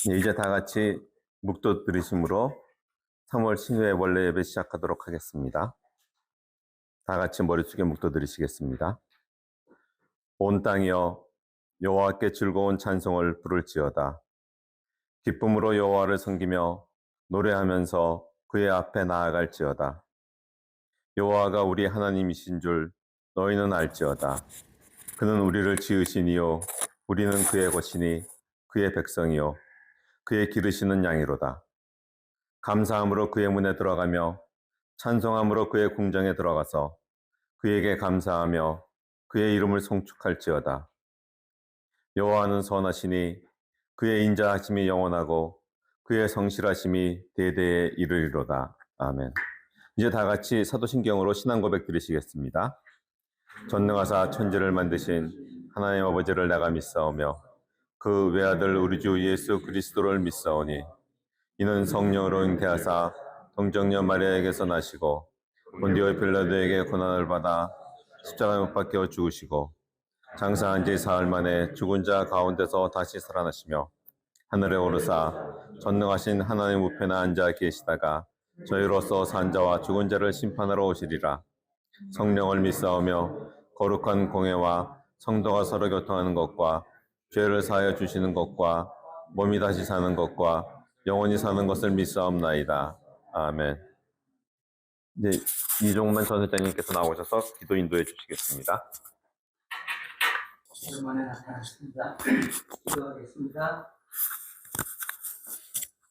네, 이제 다 같이 묵도 들으심으로 3월 신유의 원래 예배 시작하도록 하겠습니다. 다 같이 머리 숙여 묵도 들으시겠습니다. 온 땅이여 여호와께 즐거운 찬송을 부를지어다. 기쁨으로 여호와를 섬기며 노래하면서 그의 앞에 나아갈지어다. 여호와가 우리 하나님이신 줄 너희는 알지어다. 그는 우리를 지으시니요 우리는 그의 것이니 그의 백성이요 그의 기르시는 양이로다. 감사함으로 그의 문에 들어가며 찬송함으로 그의 궁정에 들어가서 그에게 감사하며 그의 이름을 송축할지어다. 여호와는 선하시니 그의 인자하심이 영원하고 그의 성실하심이 대대에 이르리로다. 아멘. 이제 다 같이 사도신경으로 신앙 고백 드리시겠습니다. 전능하사 천지를 만드신 하나님 아버지를 내가 믿사오며 그 외아들 우리 주 예수 그리스도를 믿사오니 이는 성령으로 잉태하사 동정녀 마리아에게서 나시고 본디오 빌라도에게 고난을 받아 십자가에 못 박혀 죽으시고 장사한 지 사흘 만에 죽은 자 가운데서 다시 살아나시며 하늘에 오르사 전능하신 하나님 우편에 앉아 계시다가 저희로서 산 자와 죽은 자를 심판하러 오시리라. 성령을 믿사오며 거룩한 공회와 성도가 서로 교통하는 것과 죄를 사하여 주시는 것과 몸이 다시 사는 것과 영원히 사는 것을 믿사옵나이다. 아멘. 이제 이종만 전회장님께서 나오셔서 기도 인도해 주시겠습니다. 오랜만에 나타났습니다. 기도하겠습니다.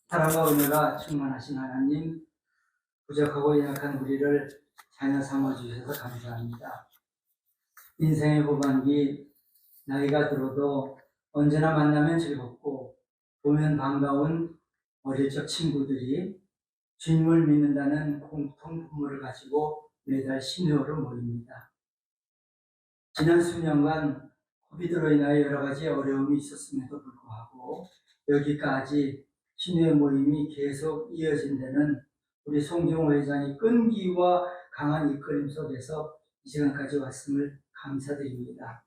사랑과 은혜가 충만하신 하나님, 부족하고 연약한 우리를 자녀 삼아주셔서 감사합니다. 인생의 후반기, 나이가 들어도 언제나 만나면 즐겁고 보면 반가운 어릴 적 친구들이 주님을 믿는다는 공통분모를 가지고 매달 신유호를 모입니다. 지난 수년간 코비드로 인하여 여러 가지 어려움이 있었음에도 불구하고 여기까지 신유의 모임이 계속 이어진 데는 우리 송정호 회장이 끈기와 강한 이끌림 속에서 이 시간까지 왔음을 감사드립니다.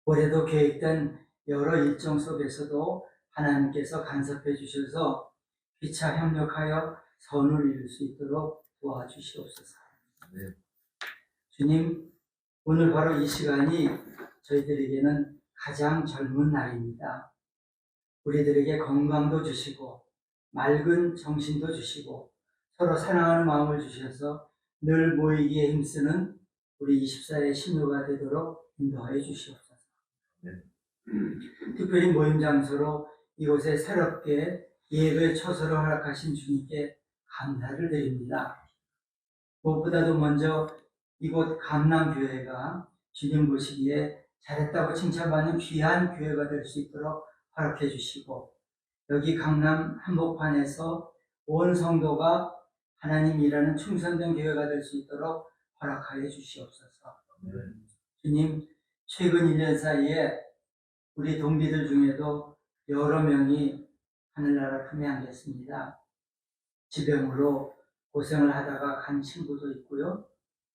올해도 계획된 여러 일정 속에서도 하나님께서 간섭해 주셔서 피차 협력하여 선을 이룰 수 있도록 도와주시옵소서. 네. 주님, 오늘 바로 이 시간이 저희들에게는 가장 젊은 날입니다. 우리들에게 건강도 주시고 맑은 정신도 주시고 서로 사랑하는 마음을 주셔서 늘 모이기에 힘쓰는 우리 24의 신유가 되도록 인도하여 주시옵소서. 네. 특별히 모임 장소로 이곳에 새롭게 예배 처소를 허락하신 주님께 감사를 드립니다. 무엇보다도 먼저 이곳 강남교회가 주님 보시기에 잘했다고 칭찬받는 귀한 교회가 될 수 있도록 허락해 주시고, 여기 강남 한복판에서 온 성도가 하나님 일하는 충성된 교회가 될 수 있도록 허락하여 주시옵소서. 주님, 최근 1년 사이에 우리 동기들 중에도 여러 명이 하늘나라 품에 안겼습니다. 지병으로 고생을 하다가 간 친구도 있고요.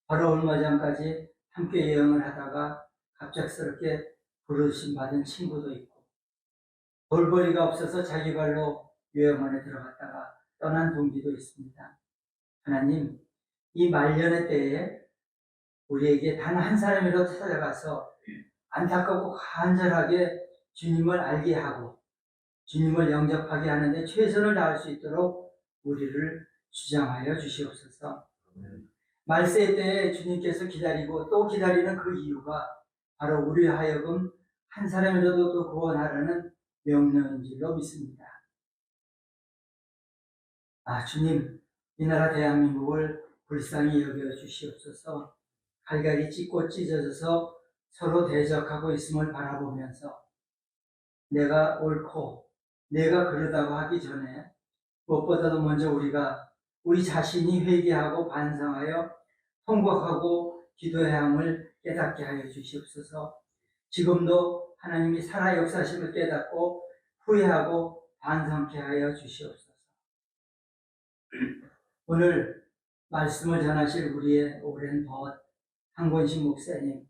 바로 얼마 전까지 함께 여행을 하다가 갑작스럽게 부르심 받은 친구도 있고, 볼거리가 없어서 자기 발로 요양원에 들어갔다가 떠난 동기도 있습니다. 하나님, 이 말년의 때에 우리에게 단 한 사람이라도 찾아가서 안타깝고 간절하게 주님을 알게 하고 주님을 영접하게 하는데 최선을 다할 수 있도록 우리를 주장하여 주시옵소서. 말세 때에 주님께서 기다리고 또 기다리는 그 이유가 바로 우리 하여금 한 사람이라도 또 구원하라는 명령인 줄로 믿습니다. 주님, 이 나라 대한민국을 불쌍히 여겨 주시옵소서. 갈갈이 찢고 찢어져서 서로 대적하고 있음을 바라보면서 내가 옳고 내가 그러다고 하기 전에 무엇보다도 먼저 우리가 우리 자신이 회개하고 반성하여 통곡하고 기도해야 함을 깨닫게 하여 주시옵소서. 지금도 하나님이 살아 역사심을 깨닫고 후회하고 반성케 하여 주시옵소서. 오늘 말씀을 전하실 우리의 오랜 벗 한권식 목사님,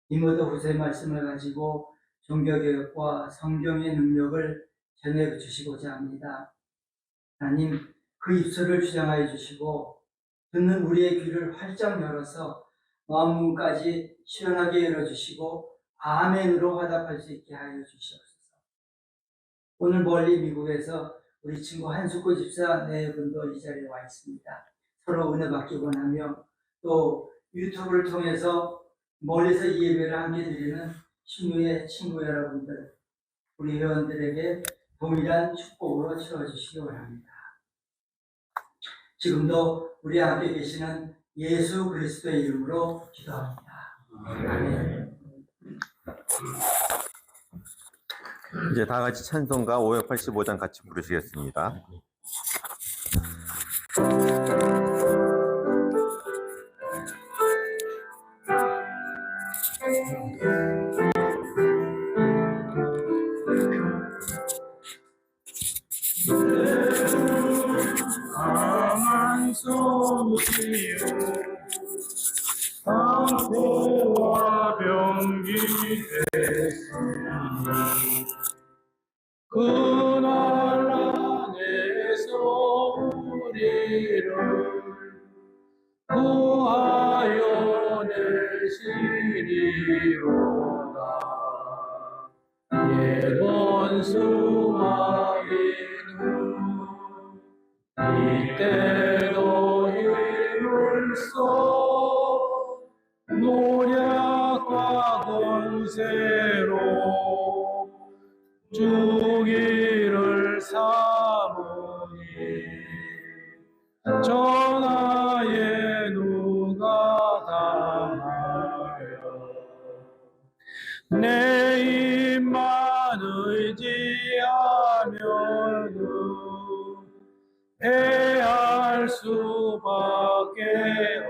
디모데 후서의 말씀을 가지고 종교개혁과 성경의 능력을 전해주시고자 합니다. 하나님, 그 입술을 주장하여 주시고 듣는 우리의 귀를 활짝 열어서 마음문까지 시원하게 열어주시고 아멘으로 화답할 수 있게 하여 주시옵소서. 오늘 멀리 미국에서 우리 친구 한숙구 집사 네 분도 이 자리에 와 있습니다. 서로 은혜 받기 원하며 또 유튜브를 통해서 멀리서 이 예배를 함께 드리는 신우의 친구 여러분들, 우리 회원들에게 동일한 축복으로 채워주시기 원합니다. 지금도 우리 함께 계시는 예수 그리스도의 이름으로 기도합니다. 아멘. 이제 다 같이 찬송가 585장 같이 부르시겠습니다. 강한 소리요 황폐와 병기 됐으니 그날 안에서 우리를 구하여 내시리로다. 예번 수마기는 이때도 힘을 써 노력과 권세로 주기를 삼으니 전하에 누가 당하여 내 입만 의지하면은 패할 수밖에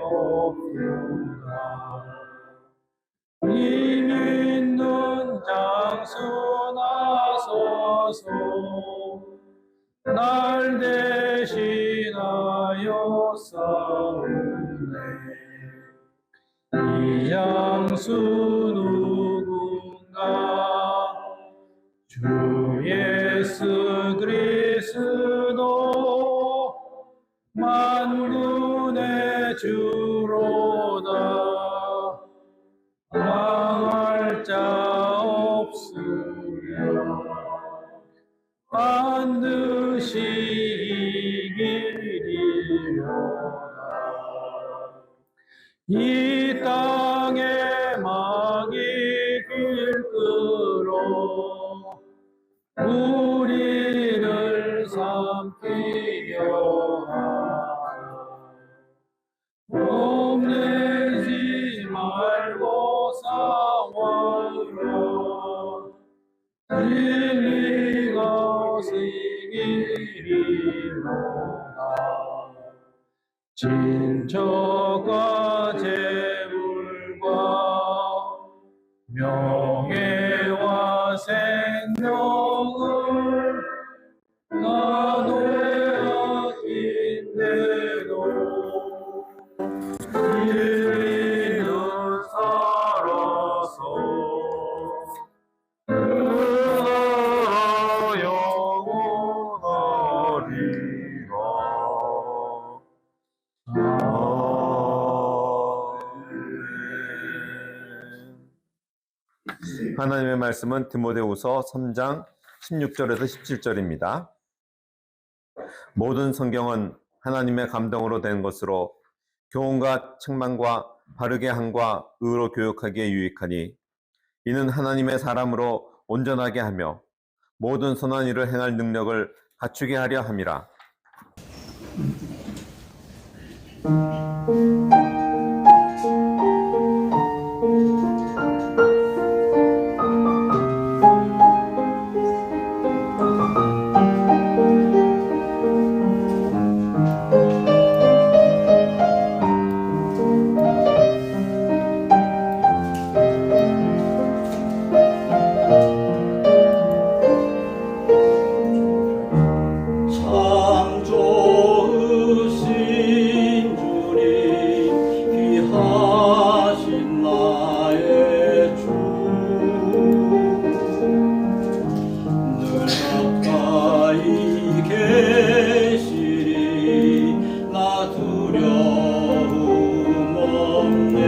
없구나. 이 믿는 장수 나서서 날 대신하여 싸우네. 이 장수 누군가 주 예수 그리스도 만군의 주로다. 망할 자 없으며 반드시 이기리로다. 이 땅에 마귀 길끌어 우리를 삼키려 하여 말고 싸워요. 진리가 승이리로다. 진처가 재물과 명예와 생명을 나누었긴데도 이는 살아서 영원하리라. 하나님의 말씀은 디모데후서 3장 16절에서 17절입니다. 모든 성경은 하나님의 감동으로 된 것으로 교훈과 책망과 바르게 함과 의로 교육하기에 유익하니 이는 하나님의 사람으로 온전하게 하며 모든 선한 일을 행할 능력을 갖추게 하려 함이라. 참 좋으신 주님 귀하신 나의 주 늘 가까이 계시리 나 두려움 없네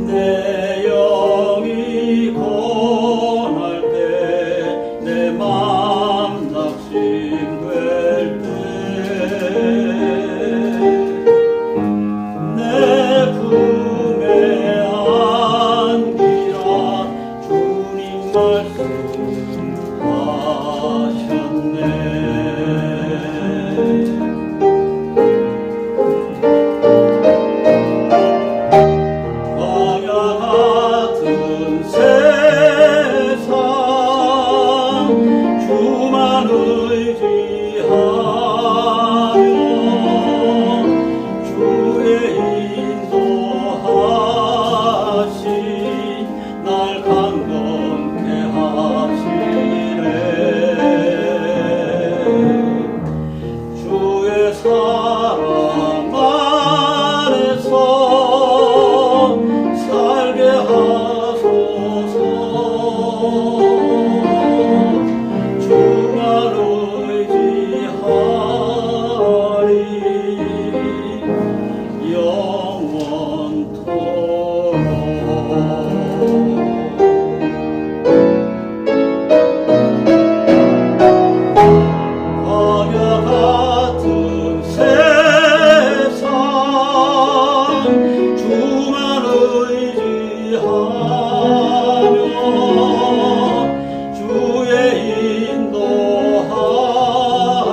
내 영이 고날 때 내 맘 낙심될 때 내 품에 안기라 주님 말씀하셨네. 광야 같은 세상 주만 의지하며 주의 인도하심 날 강건케 하시네. 주의 사랑 안에서 살게 하소서. 주만 의지하리 영원토록. 광야 같은 세상 주만 의지하며 주의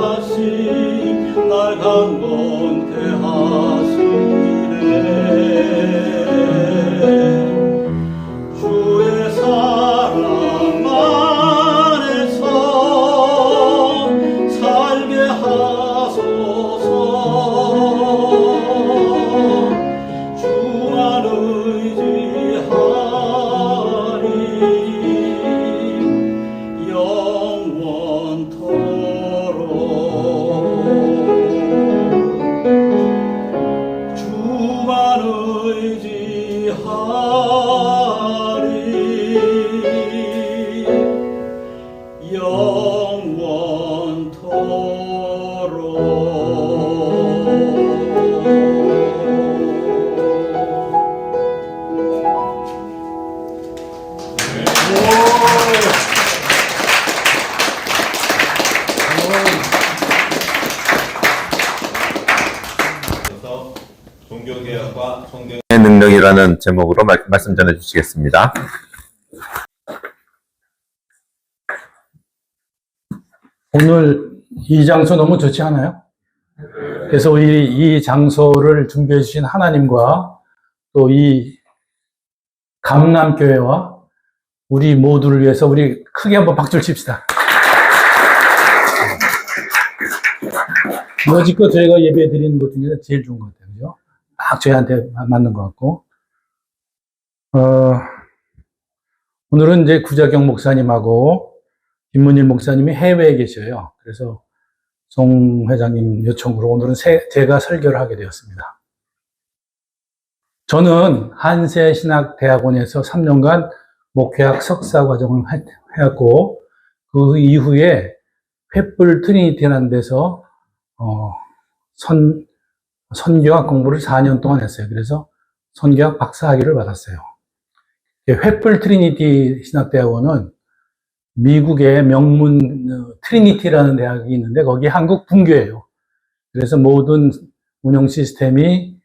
인도하심 날 강건케 하시네. 주의 사랑 안에서 살게 하소서. 주만 의지하리 영원토록. 주만 의지하리 종교개혁과 성경의 능력이라는 제목으로 말씀 전해 주시겠습니다. 오늘 이 장소 너무 좋지 않아요? 그래서 우리 이 장소를 준비해 주신 하나님과 또 이 강남교회와 우리 모두를 위해서 우리 크게 한번 박수를 칩시다. 여지껏 저희가 예배 드리는 것 중에서 제일 좋은 것 같아요. 그죠? 딱 저희한테 맞는 것 같고. 오늘은 이제 구자경 목사님하고 김문일 목사님이 해외에 계셔요. 그래서 송 회장님 요청으로 오늘은 제가 설교를 하게 되었습니다. 저는 한세신학대학원에서 3년간 목회학 석사 과정을 해왔고, 그 이후에 횃불 트리니티라는 데서 선교학 공부를 4년 동안 했어요. 그래서 선교학 박사학위를 받았어요. 횃불 트리니티 신학대학원은 미국의 명문 트리니티라는 대학이 있는데 거기 한국 분교예요. 그래서 모든 운영 시스템이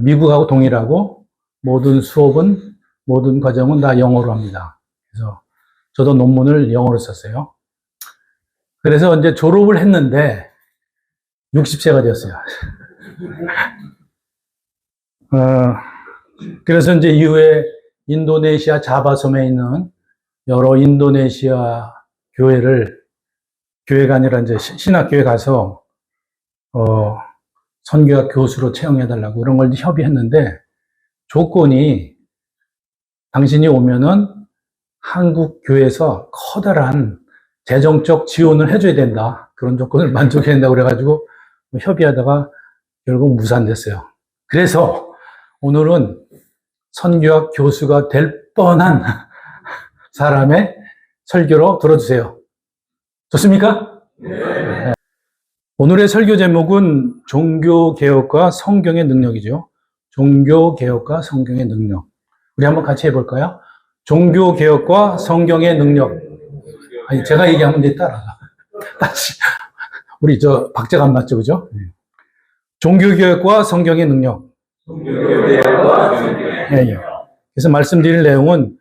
미국하고 동일하고 모든 수업은 모든 과정은 다 영어로 합니다. 그래서 저도 논문을 영어로 썼어요. 그래서 이제 졸업을 했는데 60세가 되었어요. 그래서 이제 이후에 인도네시아 자바섬에 있는 여러 인도네시아 교회가 아니라 이제 신학교에 가서 선교학 교수로 채용해달라고 그런 걸 협의했는데, 조건이 당신이 오면은 한국 교회에서 커다란 재정적 지원을 해줘야 된다. 그런 조건을 만족해야 된다고 그래가지고 협의하다가 결국 무산됐어요. 그래서 오늘은 선교학 교수가 될 뻔한 사람의 설교로 들어주세요. 좋습니까? 네. 오늘의 설교 제목은 종교개혁과 성경의 능력이죠. 종교개혁과 성경의 능력. 우리 한번 같이 해볼까요? 종교개혁과 성경의 능력. 아니, 제가 얘기하면 이제 따라가. 다시. 우리 박자가 안 맞죠, 그죠? 종교개혁과 성경의 능력. 종교개혁과 성경의 능력. 그래서 말씀드릴 내용은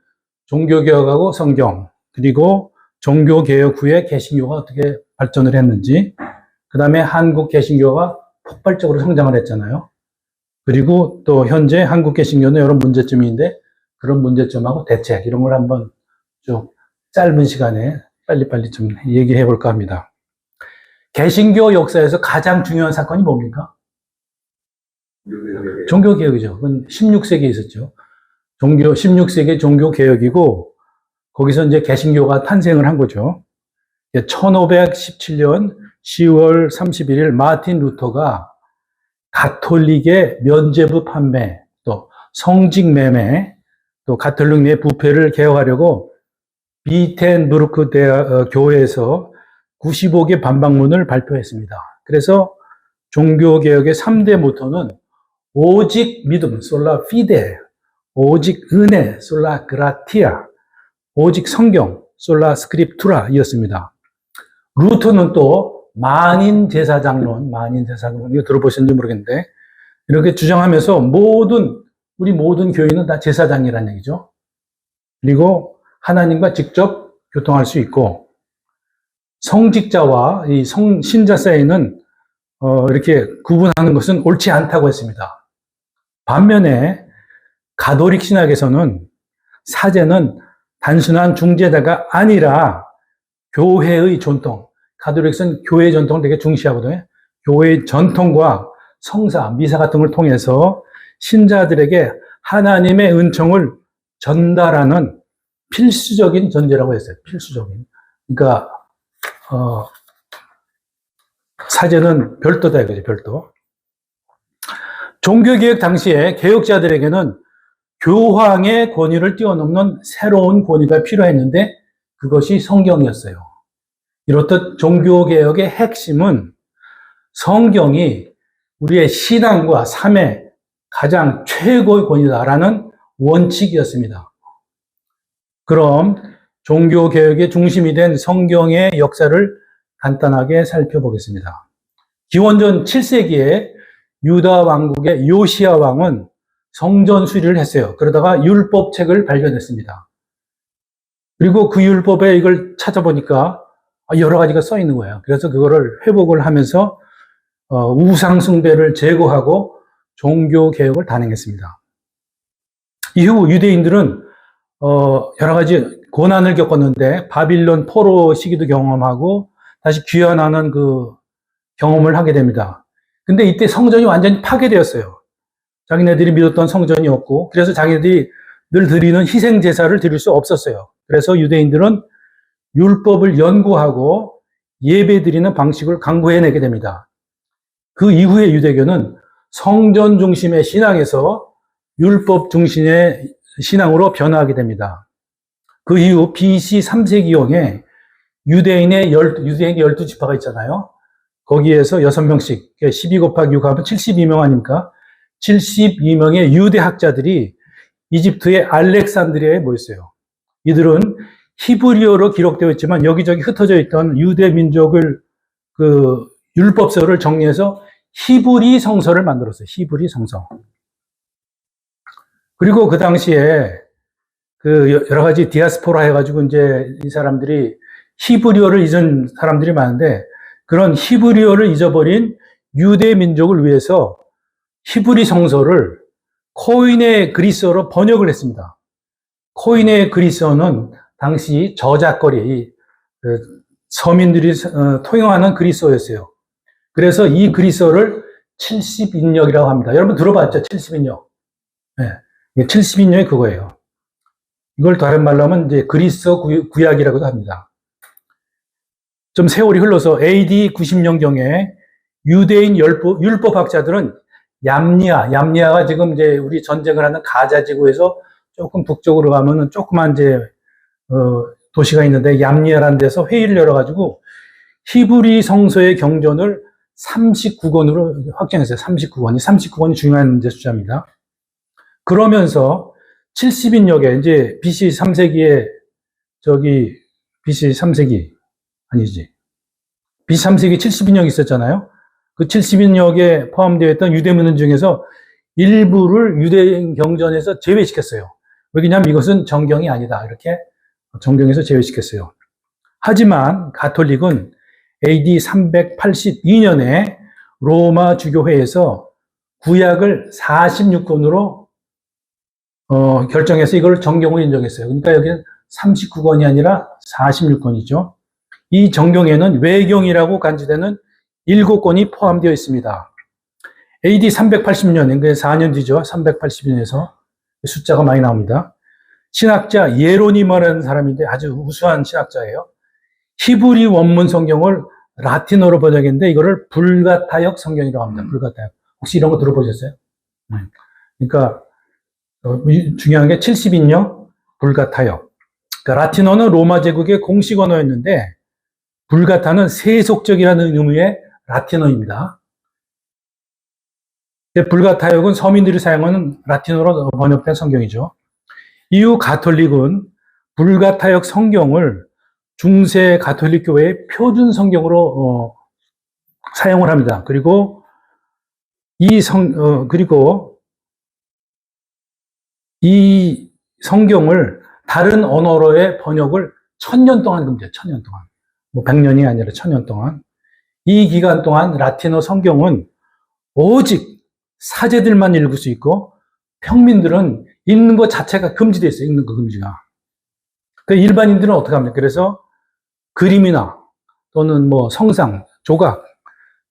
종교개혁하고 성경, 그리고 종교개혁 후에 개신교가 어떻게 발전을 했는지, 그 다음에 한국 개신교가 폭발적으로 성장을 했잖아요. 그리고 또 현재 한국 개신교는 여러 문제점이 있는데 그런 문제점하고 대책, 이런 걸 한번 좀 짧은 시간에 빨리빨리 좀 얘기해 볼까 합니다. 개신교 역사에서 가장 중요한 사건이 뭡니까? 종교개혁이죠. 그건 16세기에 있었죠. 16세기 종교개혁이고, 거기서 이제 개신교가 탄생을 한 거죠. 1517년 10월 31일 마틴 루터가 가톨릭의 면죄부 판매, 또 성직 매매, 또 가톨릭 내 부패를 개혁하려고 비텐부르크 교회에서 95개 반박문을 발표했습니다. 그래서 종교개혁의 3대 모토는 오직 믿음, 솔라 피데, 오직 은혜, 솔라 그라티아, 오직 성경, 솔라 스크립투라 이었습니다. 루터는 또 만인제사장론, 이거 들어보셨는지 모르겠는데, 이렇게 주장하면서 우리 모든 교인은 다 제사장이라는 얘기죠. 그리고 하나님과 직접 교통할 수 있고, 성직자와 이 신자 사이는 이렇게 구분하는 것은 옳지 않다고 했습니다. 반면에 가톨릭 신학에서는 사제는 단순한 중재자가 아니라 교회의 전통, 가톨릭은 교회 전통을 되게 중시하거든요. 교회의 전통과 성사, 미사 같은 걸 통해서 신자들에게 하나님의 은총을 전달하는 필수적인 존재라고 했어요. 필수적인. 그러니까 사제는 별도다 이거죠. 별도. 종교개혁 당시에 개혁자들에게는 교황의 권위를 뛰어넘는 새로운 권위가 필요했는데 그것이 성경이었어요. 이렇듯 종교개혁의 핵심은 성경이 우리의 신앙과 삶의 가장 최고의 권위다라는 원칙이었습니다. 그럼 종교개혁의 중심이 된 성경의 역사를 간단하게 살펴보겠습니다. 기원전 7세기에 유다 왕국의 요시야 왕은 성전 수리를 했어요. 그러다가 율법책을 발견했습니다. 그리고 그 율법에 이걸 찾아보니까 여러 가지가 써 있는 거예요. 그래서 그거를 회복을 하면서 우상 숭배를 제거하고 종교 개혁을 단행했습니다. 이후 유대인들은 여러 가지 고난을 겪었는데 바빌론 포로 시기도 경험하고 다시 귀환하는 그 경험을 하게 됩니다. 근데 이때 성전이 완전히 파괴되었어요. 자기네들이 믿었던 성전이 없고, 그래서 자기네들이 늘 드리는 희생 제사를 드릴 수 없었어요. 그래서 유대인들은 율법을 연구하고 예배 드리는 방식을 강구해내게 됩니다. 그 이후에 유대교는 성전 중심의 신앙에서 율법 중심의 신앙으로 변화하게 됩니다. 그 이후 BC 3세기경에 유대인의 12지파가 있잖아요. 거기에서 6명씩, 12 곱하기 6 하면 72명 아닙니까? 72명의 유대 학자들이 이집트의 알렉산드리아에 모였어요. 이들은 히브리어로 기록되어 있지만 여기저기 흩어져 있던 유대 민족을 그 율법서를 정리해서 히브리 성서를 만들었어요. 히브리 성서. 그리고 그 당시에 그 여러 가지 디아스포라 해가지고 이제 이 사람들이 히브리어를 잊은 사람들이 많은데, 그런 히브리어를 잊어버린 유대 민족을 위해서 히브리 성서를 코인의 그리스어로 번역을 했습니다. 코인의 그리스어는 당시 저작거리, 서민들이 통용하는 그리스어였어요. 그래서 이 그리스어를 70인역이라고 합니다. 여러분 들어봤죠? 70인역. 네. 70인역이 그거예요. 이걸 다른 말로 하면 이제 그리스어 구약이라고도 합니다. 좀 세월이 흘러서 AD 90년경에 유대인 율법학자들은 얌니아가 지금 이제 우리 전쟁을 하는 가자 지구에서 조금 북쪽으로 가면은 조그만 이제 도시가 있는데, 얌니아라는 데서 회의를 열어가지고 히브리 성서의 경전을 39권으로 확정했어요. 39권이 중요한 이제 숫자입니다. 그러면서 70인역에 이제 BC 3세기에 BC 3세기 아니지. BC 3세기 70인역이 있었잖아요. 그 70인역에 포함되어 있던 유대문헌 중에서 일부를 유대인 경전에서 제외시켰어요. 왜냐하면 이것은 정경이 아니다. 이렇게 정경에서 제외시켰어요. 하지만 가톨릭은 AD 382년에 로마 주교회에서 구약을 46권으로 결정해서 이걸 정경으로 인정했어요. 그러니까 여기는 39권이 아니라 46권이죠. 이 정경에는 외경이라고 간주되는 7권이 포함되어 있습니다. AD 380년, 그러니까 4년 뒤죠. 380년에서 숫자가 많이 나옵니다. 신학자 예로니모라는 사람인데 아주 우수한 신학자예요. 히브리 원문 성경을 라틴어로 번역했는데 이거를 불가타역 성경이라고 합니다. 불가타역. 혹시 이런 거 들어보셨어요? 그러니까 중요한 게 70인역 불가타역. 그러니까 라틴어는 로마 제국의 공식 언어였는데 불가타는 세속적이라는 의미의 라틴어입니다. 불가타역은 서민들이 사용하는 라틴어로 번역된 성경이죠. 이후 가톨릭은 불가타역 성경을 중세 가톨릭 교회의 표준 성경으로 사용을 합니다. 그리고 이 성경을 다른 언어로의 번역을 1000년 동안 금지해요. 1000년 동안. 뭐 100년이 아니라 1000년 동안. 이 기간 동안 라틴어 성경은 오직 사제들만 읽을 수 있고 평민들은 읽는 것 자체가 금지되어 있어요. 읽는 거 금지가. 그 일반인들은 어떻게 합니까? 그래서 그림이나 또는 뭐 성상, 조각,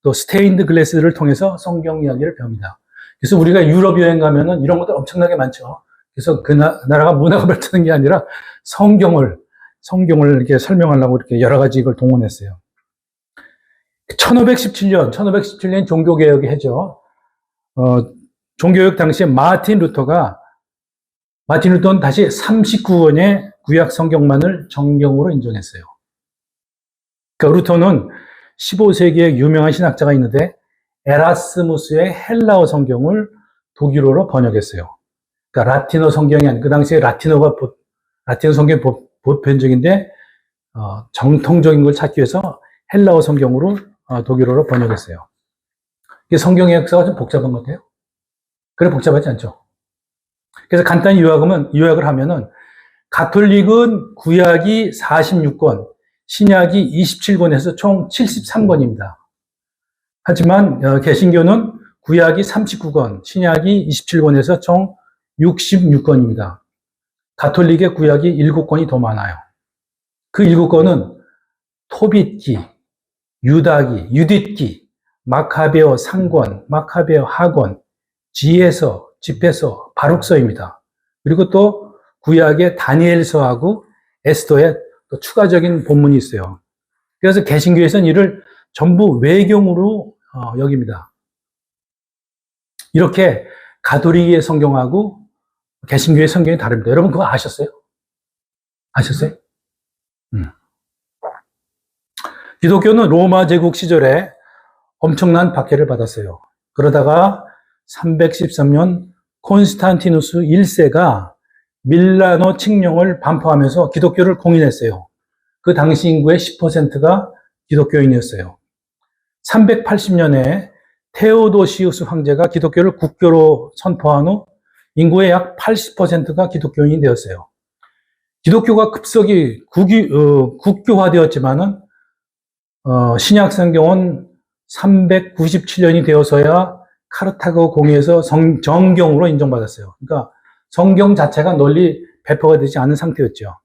또 스테인드 글래스를 통해서 성경 이야기를 배웁니다. 그래서 우리가 유럽 여행 가면은 이런 것들 엄청나게 많죠. 그래서 그 나라가 문화가 발전한 게 아니라 성경을 이렇게 설명하려고 이렇게 여러 가지 이걸 동원했어요. 1517년 종교개혁이 해죠. 종교개혁 당시에 마틴 루터는 다시 39권의 구약 성경만을 정경으로 인정했어요. 그러니까 루터는 15세기에 유명한 신학자가 있는데 에라스무스의 헬라어 성경을 독일어로 번역했어요. 그러니까 라틴어 성경이 아니고 그 당시에 라틴어 성경이 보편적인데 정통적인 걸 찾기 위해서 헬라어 성경으로 독일어로 번역했어요. 이게 성경의 역사가 좀 복잡한 것 같아요. 그래 복잡하지 않죠. 그래서 간단히 요약을 하면은 가톨릭은 구약이 46권, 신약이 27권에서 총 73권입니다. 하지만 개신교는 구약이 39권, 신약이 27권에서 총 66권입니다. 가톨릭의 구약이 7권이 더 많아요. 그 7권은 토빗기, 유다기, 유딧기, 마카베오 상권, 마카베오 하권, 지혜서, 집회서, 바룩서입니다. 그리고 또 구약의 다니엘서하고 에스더에 또 추가적인 본문이 있어요. 그래서 개신교에서는 이를 전부 외경으로 여깁니다. 이렇게 가톨릭의 성경하고 개신교의 성경이 다릅니다. 여러분 그거 아셨어요? 아셨어요? 기독교는 로마 제국 시절에 엄청난 박해를 받았어요. 그러다가 313년 콘스탄티누스 1세가 밀라노 칙령을 반포하면서 기독교를 공인했어요. 그 당시 인구의 10%가 기독교인이었어요. 380년에 테오도시우스 황제가 기독교를 국교로 선포한 후 인구의 약 80%가 기독교인이 되었어요. 기독교가 급속히 국교화되었지만은 신약 성경은 397년이 되어서야 카르타고 공의에서 정경으로 인정받았어요. 그러니까 성경 자체가 널리 배포가 되지 않은 상태였죠.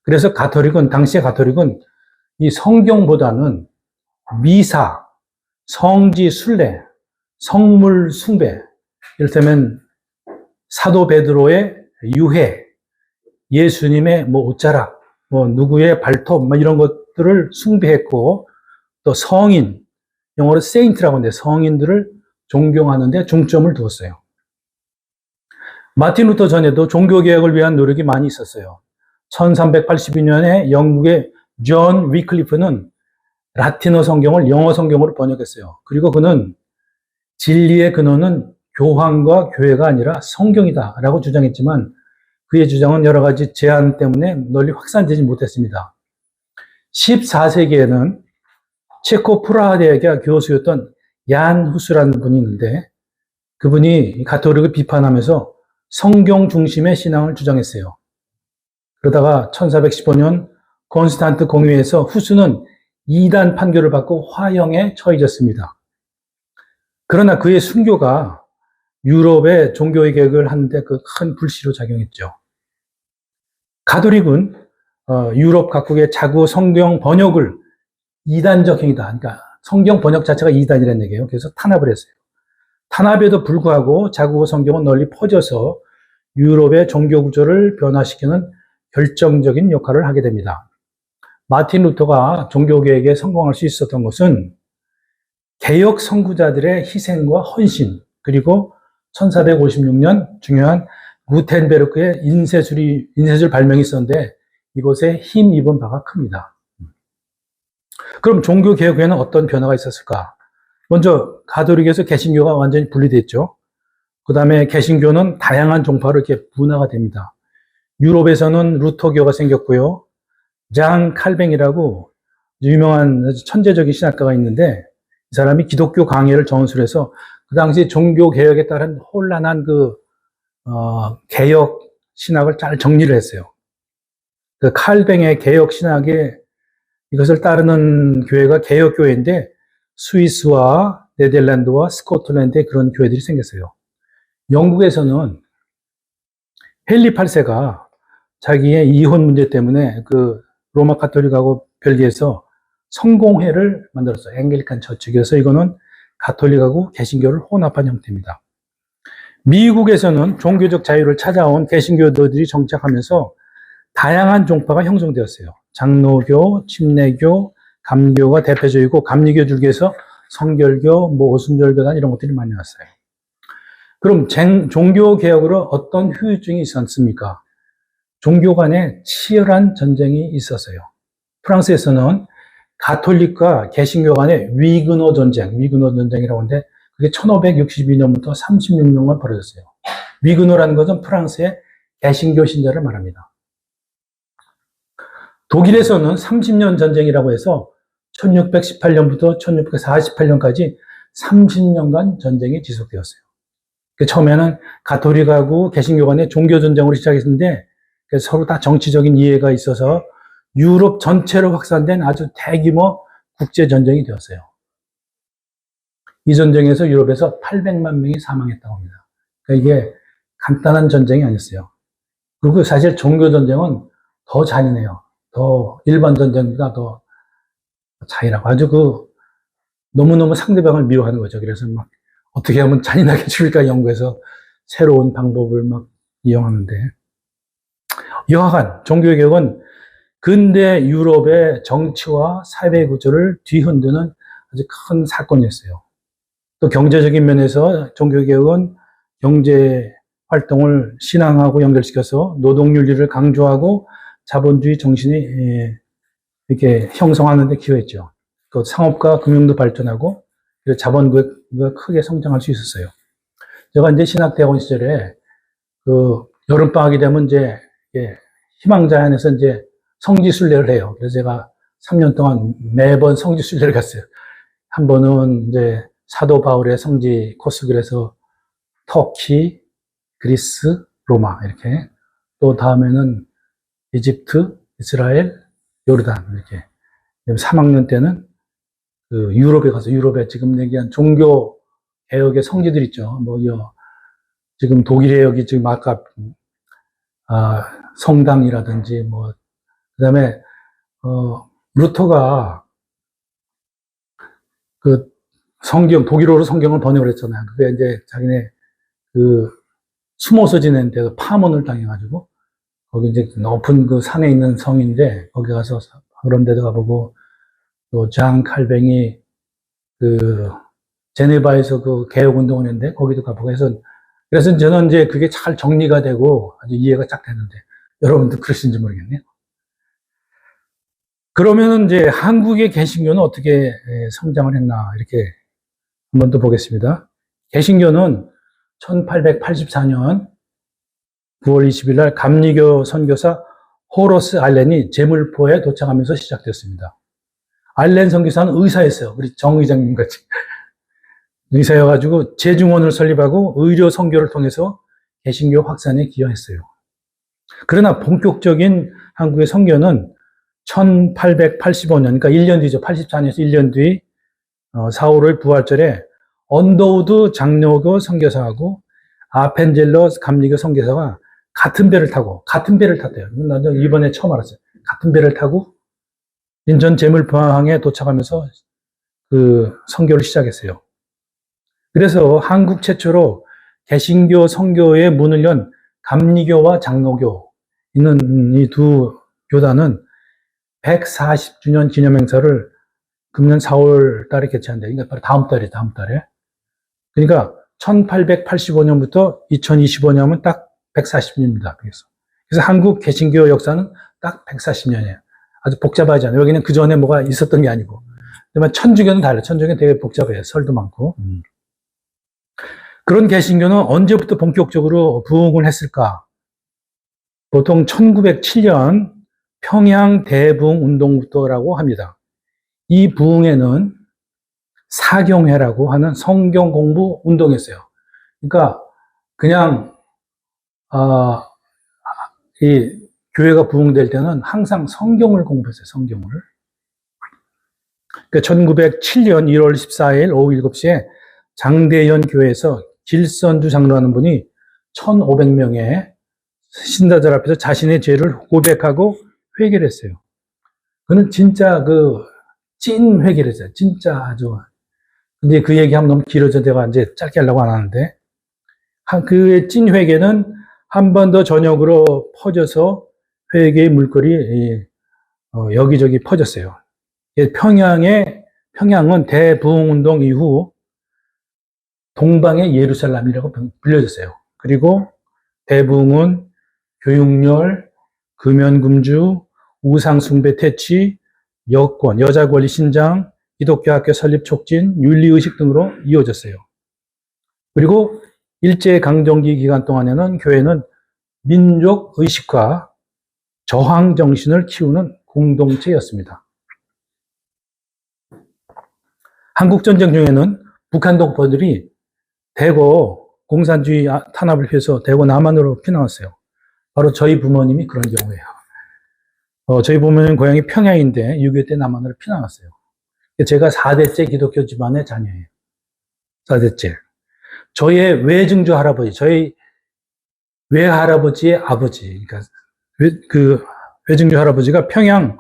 그래서 당시의 가톨릭은 이 성경보다는 미사, 성지 순례, 성물 숭배, 이를테면 사도 베드로의 유해, 예수님의 옷자락, 누구의 발톱, 이런 것들을 숭배했고, 또 성인, 영어로 세인트라고 하는데 성인들을 존경하는 데 중점을 두었어요. 마틴 루터 전에도 종교개혁을 위한 노력이 많이 있었어요. 1382년에 영국의 존 위클리프는 라틴어 성경을 영어 성경으로 번역했어요. 그리고 그는 진리의 근원은 교황과 교회가 아니라 성경이다라고 주장했지만 그의 주장은 여러 가지 제한 때문에 널리 확산되지 못했습니다. 14세기에는 체코 프라하 대학의 교수였던 얀 후스라는 분이 있는데 그분이 가톨릭을 비판하면서 성경 중심의 신앙을 주장했어요. 그러다가 1415년 콘스탄트 공의회에서 후스는 이단 판결을 받고 화형에 처해졌습니다. 그러나 그의 순교가 유럽의 종교의 개혁을 하는데 그 큰 불씨로 작용했죠. 가톨릭은 유럽 각국의 자구 성경 번역을 이단적 행위다. 그러니까 성경 번역 자체가 이단이라는 얘기예요. 그래서 탄압을 했어요. 탄압에도 불구하고 자국어 성경은 널리 퍼져서 유럽의 종교 구조를 변화시키는 결정적인 역할을 하게 됩니다. 마틴 루터가 종교개혁에 성공할 수 있었던 것은 개혁 선구자들의 희생과 헌신, 그리고 1456년 중요한 구텐베르크의 인쇄술 발명이 있었는데 이것에 힘입은 바가 큽니다. 그럼 종교개혁 후에는 어떤 변화가 있었을까? 먼저 가톨릭에서 개신교가 완전히 분리됐죠. 그 다음에 개신교는 다양한 종파로 이렇게 분화가 됩니다. 유럽에서는 루터교가 생겼고요. 장 칼뱅이라고 유명한 천재적인 신학가가 있는데 이 사람이 기독교 강해를 전술해서 그 당시 종교개혁에 따른 혼란한 개혁 신학을 잘 정리를 했어요. 그 칼뱅의 개혁 신학에 이것을 따르는 교회가 개혁교회인데 스위스와 네덜란드와 스코틀랜드에 그런 교회들이 생겼어요. 영국에서는 헨리 8세가 자기의 이혼 문제 때문에 그 로마 가톨릭하고 별개해서 성공회를 만들었어요. 앵글리칸 처치. 그래서 이거는 가톨릭하고 개신교를 혼합한 형태입니다. 미국에서는 종교적 자유를 찾아온 개신교도들이 정착하면서 다양한 종파가 형성되었어요. 장로교, 침례교, 감교가 대표적이고 감리교 중에서 성결교, 오순절교단 이런 것들이 많이 나왔어요. 그럼 종교개혁으로 어떤 후유증이 있었습니까? 종교 간에 치열한 전쟁이 있었어요. 프랑스에서는 가톨릭과 개신교 간의 위그노 전쟁이라고 하는데 그게 1562년부터 36년간 벌어졌어요. 위그노라는 것은 프랑스의 개신교 신자를 말합니다. 독일에서는 30년 전쟁이라고 해서 1618년부터 1648년까지 30년간 전쟁이 지속되었어요. 처음에는 가톨릭하고 개신교 간의 종교 전쟁으로 시작했는데 서로 다 정치적인 이해가 있어서 유럽 전체로 확산된 아주 대규모 국제 전쟁이 되었어요. 이 전쟁에서 유럽에서 800만 명이 사망했다고 합니다. 그러니까 이게 간단한 전쟁이 아니었어요. 그리고 사실 종교 전쟁은 더 잔인해요. 더 일반 전쟁보다 더 잔인하고 아주 너무너무 상대방을 미워하는 거죠. 그래서 막 어떻게 하면 잔인하게 죽일까 연구해서 새로운 방법을 막 이용하는데, 여하간 종교개혁은 근대 유럽의 정치와 사회 구조를 뒤흔드는 아주 큰 사건이었어요. 또 경제적인 면에서 종교개혁은 경제 활동을 신앙하고 연결시켜서 노동윤리를 강조하고 자본주의 정신이 이렇게 형성하는 데 기여했죠. 또 상업과 금융도 발전하고 자본주의가 크게 성장할 수 있었어요. 제가 이제 신학대학원 시절에 여름방학이 되면 이제 희망자연에서 이제 성지순례를 해요. 그래서 제가 3년 동안 매번 성지순례를 갔어요. 한 번은 이제 사도 바울의 성지 코스, 그래서 터키, 그리스, 로마 이렇게, 또 다음에는 이집트, 이스라엘, 요르단 이렇게. 3학년 때는 유럽에 가서, 유럽에 지금 얘기한 종교 개혁의 성지들 있죠. 지금 독일에 여기 지금 아까 성당이라든지 그다음에 루터가 독일어로 성경을 번역을 했잖아요. 그게 이제 자기네 숨어서 지낸 데서 파문을 당해가지고, 거기 이제 높은 산에 있는 성인데, 거기 가서 그런 데도 가보고, 또 장 칼뱅이 제네바에서 개혁 운동을 했는데, 거기도 가보고 해서, 그래서 저는 이제 그게 잘 정리가 되고 아주 이해가 쫙 되는데, 여러분도 그러신지 모르겠네요. 그러면은 이제 한국의 개신교는 어떻게 성장을 했나, 이렇게 한번 더 보겠습니다. 개신교는 1884년 9월 20일 날 감리교 선교사 호러스 알렌이 제물포에 도착하면서 시작됐습니다. 알렌 선교사는 의사였어요. 우리 정 의장님 같이. 의사여가지고 재중원을 설립하고 의료 선교를 통해서 개신교 확산에 기여했어요. 그러나 본격적인 한국의 선교는 1885년, 그러니까 1년 뒤죠. 84년에서 1년 뒤 4, 5월 부활절에 언더우드 장로교 선교사하고 아펜젤러 감리교 선교사가 같은 배를 탔대요. 나도 이번에 처음 알았어요. 같은 배를 타고 인천 제물포항에 도착하면서 선교를 시작했어요. 그래서 한국 최초로 개신교 선교의 문을 연 감리교와 장로교 있는 이 두 교단은 140주년 기념 행사를 금년 4월 달에 개최한대. 그러니까 바로 다음 달에. 그러니까 1885년부터 2025년은 딱 140년입니다. 그래서 한국 개신교 역사는 딱 140년이에요. 아주 복잡하지 않아요. 여기는 그 전에 뭐가 있었던 게 아니고. 그다음에 천주교는 달라요. 천주교는 되게 복잡해요. 설도 많고. 그런 개신교는 언제부터 본격적으로 부흥을 했을까? 보통 1907년 평양 대부흥 운동부터라고 합니다. 이 부흥에는 사경회라고 하는 성경 공부 운동이었어요. 그러니까 그냥 이 교회가 부흥될 때는 항상 성경을 공부했어요. 성경을. 그러니까 1907년 1월 14일 오후 7시에 장대현 교회에서 길선주 장로라는 분이 1,500명의 신자들 앞에서 자신의 죄를 고백하고 회개를 했어요. 그는 진짜 찐 회개를 했어요. 진짜 아주. 근데 그 얘기하면 너무 길어져 내가 이제 짧게 하려고 안 하는데, 그의 찐 회개는 한 번 더 전역으로 퍼져서 회개의 물결이 여기저기 퍼졌어요. 평양은 대부흥운동 이후 동방의 예루살렘이라고 불려졌어요. 그리고 대부흥은 교육열, 금연금주, 우상숭배 퇴치, 여권, 여자권리 신장, 기독교 학교 설립 촉진, 윤리의식 등으로 이어졌어요. 그리고 일제강점기 기간 동안에는 교회는 민족의식과 저항정신을 키우는 공동체였습니다. 한국전쟁 중에는 북한 동포들이 대거 공산주의 탄압을 피해서 대거 남한으로 피난왔어요. 바로 저희 부모님이 그런 경우예요. 저희 부모님 고향이 평양인데 6.25 때 남한으로 피난왔어요. 제가 4대째 기독교 집안의 자녀예요. 4대째. 저의 외증조 할아버지, 저희 외할아버지의 아버지, 그러니까 외증조 할아버지가 평양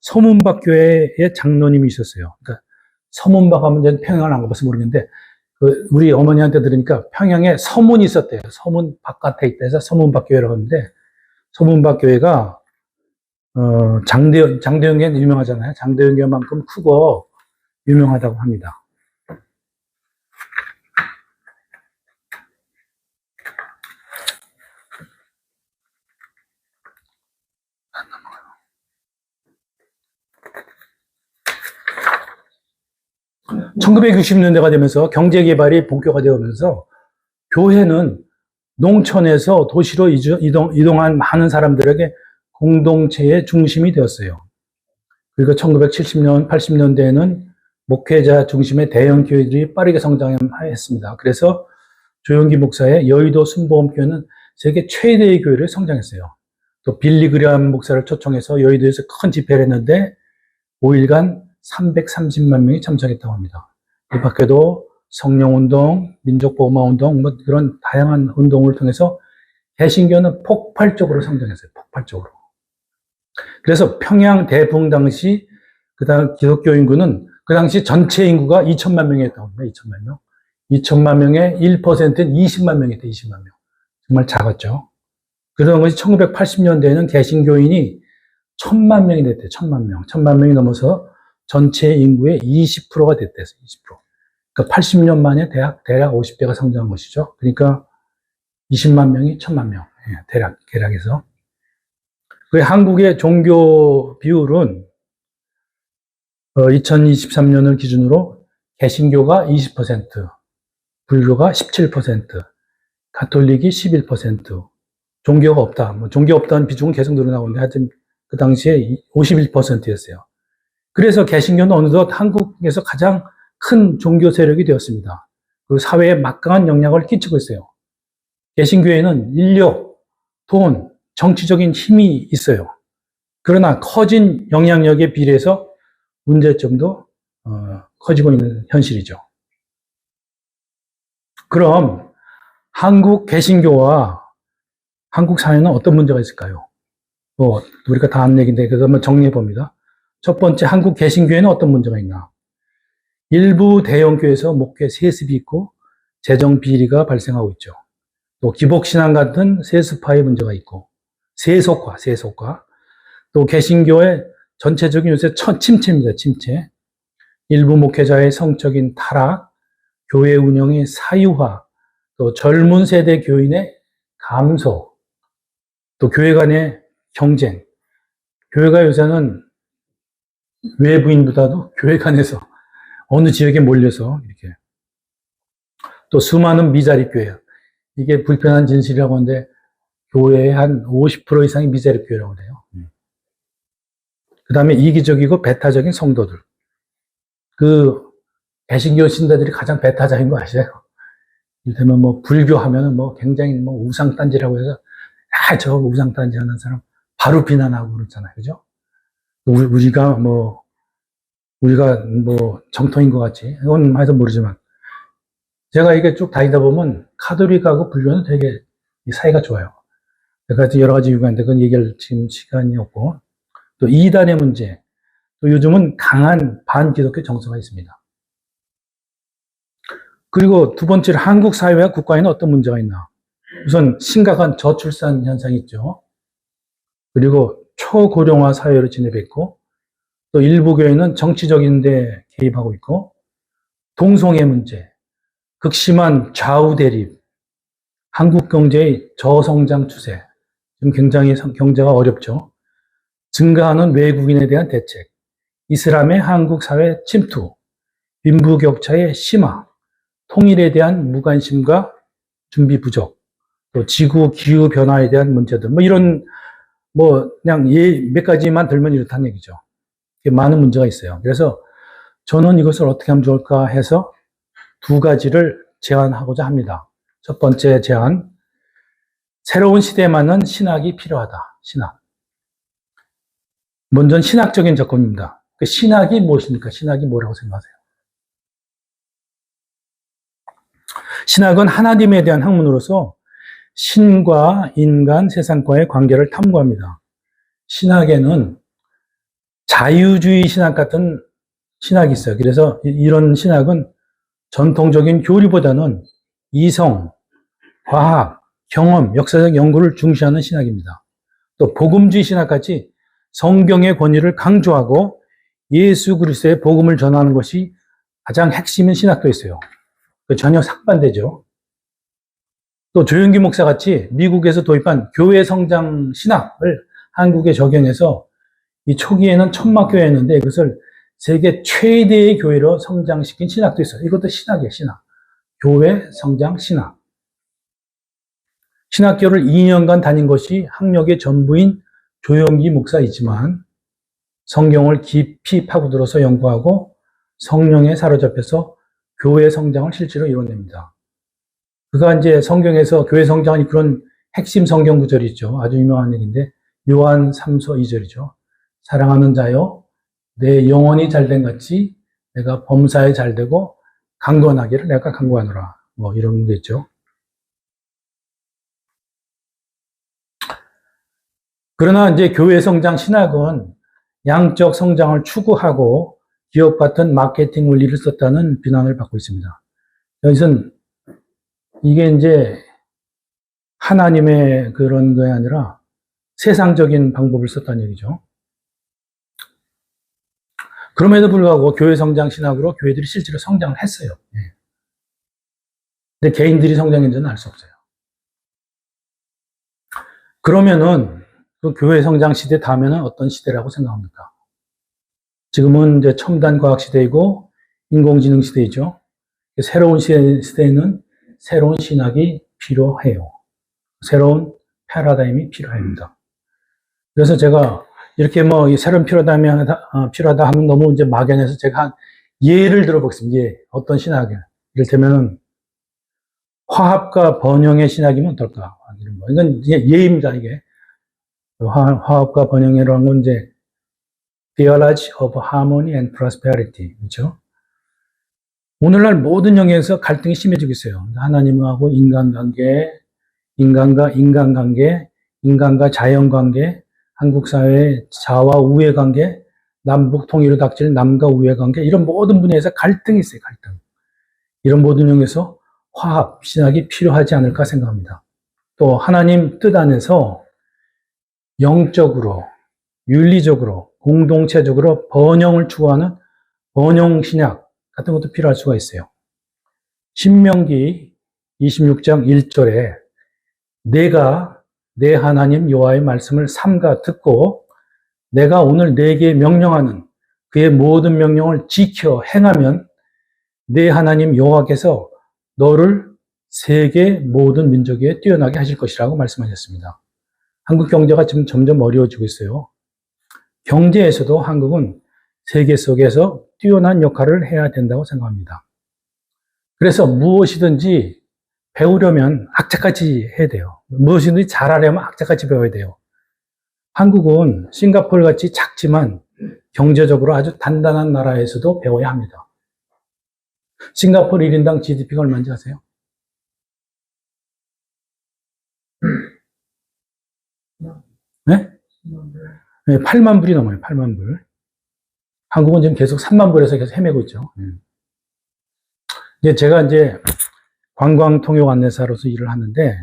서문박교회의 장로님이 있었어요. 그러니까 서문박 하면 이제 평양을 안 가봐서 모르겠는데, 우리 어머니한테 들으니까 평양에 서문이 있었대요. 서문 바깥에 있다 해서 서문박교회라고 하는데, 서문박교회가 장대영교회 유명하잖아요. 장대영교회만큼 크고 유명하다고 합니다. (1960년대가) 되면서 경제개발이 본격화되면서 교회는 농촌에서 도시로 이동한 많은 사람들에게 공동체의 중심이 되었어요. 그리고 1970년, 80년대에는 목회자 중심의 대형 교회들이 빠르게 성장했습니다. 그래서 조영기 목사의 여의도 순복음교회는 세계 최대의 교회를 성장했어요. 또 빌리 그레엄 목사를 초청해서 여의도에서 큰 집회를 했는데 5일간 330만 명이 참석했다고 합니다. 이 밖에도 성령운동, 민족보호마운동, 뭐 그런 다양한 운동을 통해서 개신교는 폭발적으로 성장했어요. 폭발적으로. 그래서 평양 대붕 당시 기독교 인구는 그 당시 전체 인구가 2천만 명이었다고 합니다. 2천만 명. 2천만 명의 1%는 20만 명이었대요. 20만 명. 정말 작았죠. 그러던 것이 1980년대에는 개신교인이 1,000만 명이 됐대요. 1,000만 명. 1,000만 명이 넘어서 전체 인구의 20%가 됐대요. 20%. 그러니까 80년 만에 대략 50배가 성장한 것이죠. 그러니까 20만 명이 1,000만 명. 대략해서. 한국의 종교 비율은 2023년을 기준으로 개신교가 20%, 불교가 17%, 가톨릭이 11%, 종교가 없다. 뭐 종교 없다는 비중은 계속 늘어나고 있는데 하여튼 그 당시에 51%였어요. 그래서 개신교는 어느덧 한국에서 가장 큰 종교 세력이 되었습니다. 그리고 사회에 막강한 영향을 끼치고 있어요. 개신교에는 인력, 돈, 정치적인 힘이 있어요. 그러나 커진 영향력에 비례해서 문제점도 커지고 있는 현실이죠. 그럼 한국 개신교와 한국 사회는 어떤 문제가 있을까요? 우리가 다 아는 얘기인데 그래서 한번 정리해 봅니다. 첫 번째, 한국 개신교에는 어떤 문제가 있나? 일부 대형교회에서 목회 세습이 있고 재정 비리가 발생하고 있죠. 또 기복신앙 같은 세습화의 문제가 있고 세속화. 또 개신교의 전체적인 요새 침체입니다. 침체. 일부 목회자의 성적인 타락, 교회 운영의 사유화, 또 젊은 세대 교인의 감소, 또 교회 간의 경쟁. 교회가 요새는 외부인보다도 교회 간에서 어느 지역에 몰려서 이렇게. 또 수많은 미자립 교회. 이게 불편한 진실이라고 하는데 교회의 한 50% 이상이 미자립 교회라고 해요. 그 다음에 이기적이고 배타적인 성도들. 개신교 신자들이 가장 배타적인 거 아시죠? 이를테면 불교하면은 굉장히 우상딴지라고 해서, 저 우상딴지 하는 사람 바로 비난하고 그렇잖아요. 그죠? 우리가 정통인 것 같지. 이건 하여튼 모르지만. 제가 이게 쭉 다니다 보면 가톨릭하고 불교는 되게 사이가 좋아요. 여러 가지 이유가 있는데 그건 얘기할 지금 시간이 없고. 또 이단의 문제. 또 요즘은 강한 반기독교 정서가 있습니다. 그리고 두 번째로 한국 사회와 국가에는 어떤 문제가 있나? 우선 심각한 저출산 현상이 있죠. 그리고 초고령화 사회로 진입했고, 또 일부 교회는 정치적인 데 개입하고 있고, 동성애 문제, 극심한 좌우 대립, 한국 경제의 저성장 추세, 지금 굉장히 경제가 어렵죠. 증가하는 외국인에 대한 대책, 이슬람의 한국 사회 침투, 빈부격차의 심화, 통일에 대한 무관심과 준비 부족, 또 지구 기후 변화에 대한 문제들, 이런 그냥 몇 가지만 들면 이렇다는 얘기죠. 많은 문제가 있어요. 그래서 저는 이것을 어떻게 하면 좋을까 해서 두 가지를 제안하고자 합니다. 첫 번째 제안, 새로운 시대에 맞는 신학이 필요하다. 신학. 먼저는 신학적인 접근입니다. 신학이 무엇입니까? 신학이 뭐라고 생각하세요? 신학은 하나님에 대한 학문으로서 신과 인간, 세상과의 관계를 탐구합니다. 신학에는 자유주의 신학 같은 신학이 있어요. 그래서 이런 신학은 전통적인 교리보다는 이성, 과학, 경험, 역사적 연구를 중시하는 신학입니다. 또 복음주의 신학같이 성경의 권위를 강조하고 예수 그리스도의 복음을 전하는 것이 가장 핵심인 신학도 있어요. 전혀 상반되죠. 또 조영기 목사같이 미국에서 도입한 교회 성장 신학을 한국에 적용해서 이 초기에는 천막교회였는데 이것을 세계 최대의 교회로 성장시킨 신학도 있어요. 이것도 신학이에요, 신학. 교회 성장 신학. 신학교를 2년간 다닌 것이 학력의 전부인 조영기 목사이지만 성경을 깊이 파고들어서 연구하고 성령에 사로잡혀서 교회 성장을 실제로 이뤄냅니다. 그가 이제 성경에서 교회 성장이 그런 핵심 성경 구절이 있죠. 아주 유명한 얘기인데 요한 3서 2절이죠. 사랑하는 자여 내 영혼이 잘된 같이 내가 범사에 잘되고 강건하기를 내가 강구하노라. 뭐 이런 게 있죠. 그러나 이제 교회 성장 신학은 양적 성장을 추구하고 기업 같은 마케팅 원리를 썼다는 비난을 받고 있습니다. 여기서는 이게 이제 하나님의 그런 게 아니라 세상적인 방법을 썼다는 얘기죠. 그럼에도 불구하고 교회 성장 신학으로 교회들이 실제로 성장을 했어요. 근데 개인들이 성장했는지는 알 수 없어요. 그러면은 그 교회 성장 시대 다음에는 어떤 시대라고 생각합니까? 지금은 이제 첨단 과학 시대이고 인공지능 시대이죠. 새로운 시대에는 새로운 신학이 필요해요. 새로운 패러다임이 필요합니다. 그래서 제가 이렇게 뭐 새로운 필요하다 하면 너무 이제 막연해서 제가 한 예를 들어보겠습니다. 예, 어떤 신학을. 이를테면은 화합과 번영의 신학이면 어떨까? 이건 예입니다, 이게. 화합과 번영이라는 건 이제 Theology of Harmony and Prosperity. 그렇죠? 오늘날 모든 영역에서 갈등이 심해지고 있어요. 하나님하고 인간관계, 인간과 인간관계, 인간과 자연관계, 한국 사회의 자와 우의 관계, 남북 통일을 닥칠 남과 우의 관계, 이런 모든 분야에서 갈등이 있어요, 갈등. 이런 모든 영역에서 화합, 신학이 필요하지 않을까 생각합니다. 또 하나님 뜻 안에서 영적으로, 윤리적으로, 공동체적으로 번영을 추구하는 번영 신학 같은 것도 필요할 수가 있어요. 신명기 26장 1절에 내가 내 하나님 여호와의 말씀을 삼가 듣고 내가 오늘 내게 명령하는 그의 모든 명령을 지켜 행하면 내 하나님 여호와께서 너를 세계 모든 민족 위에 뛰어나게 하실 것이라고 말씀하셨습니다. 한국 경제가 지금 점점 어려워지고 있어요. 경제에서도 한국은 세계 속에서 뛰어난 역할을 해야 된다고 생각합니다. 그래서 무엇이든지 배우려면 악착같이 해야 돼요. 무엇이든지 잘하려면 악착같이 배워야 돼요. 한국은 싱가포르 같이 작지만 경제적으로 아주 단단한 나라에서도 배워야 합니다. 싱가포르 1인당 GDP가 얼마인지 아세요? 네? 네, 8만 불이 넘어요. 8만 불. 한국은 지금 계속 3만 불에서 계속 헤매고 있죠. 이제 제가 이제 관광통역 안내사로서 일을 하는데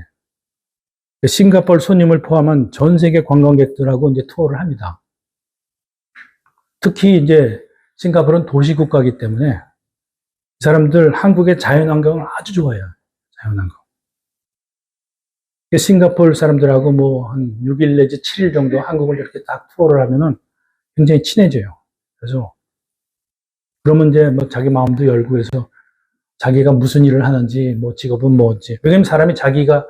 싱가포르 손님을 포함한 전 세계 관광객들하고 이제 투어를 합니다. 특히 이제 싱가포르는 도시국가이기 때문에 이 사람들 한국의 자연환경을 아주 좋아해요. 자연환경. 싱가포르 사람들하고 뭐 한 6일 내지 7일 정도 한국을 이렇게 딱 투어를 하면은 굉장히 친해져요. 그래서 그러면 이제 뭐 자기 마음도 열고 해서 자기가 무슨 일을 하는지 뭐 직업은 뭐지. 왜냐면 사람이 자기가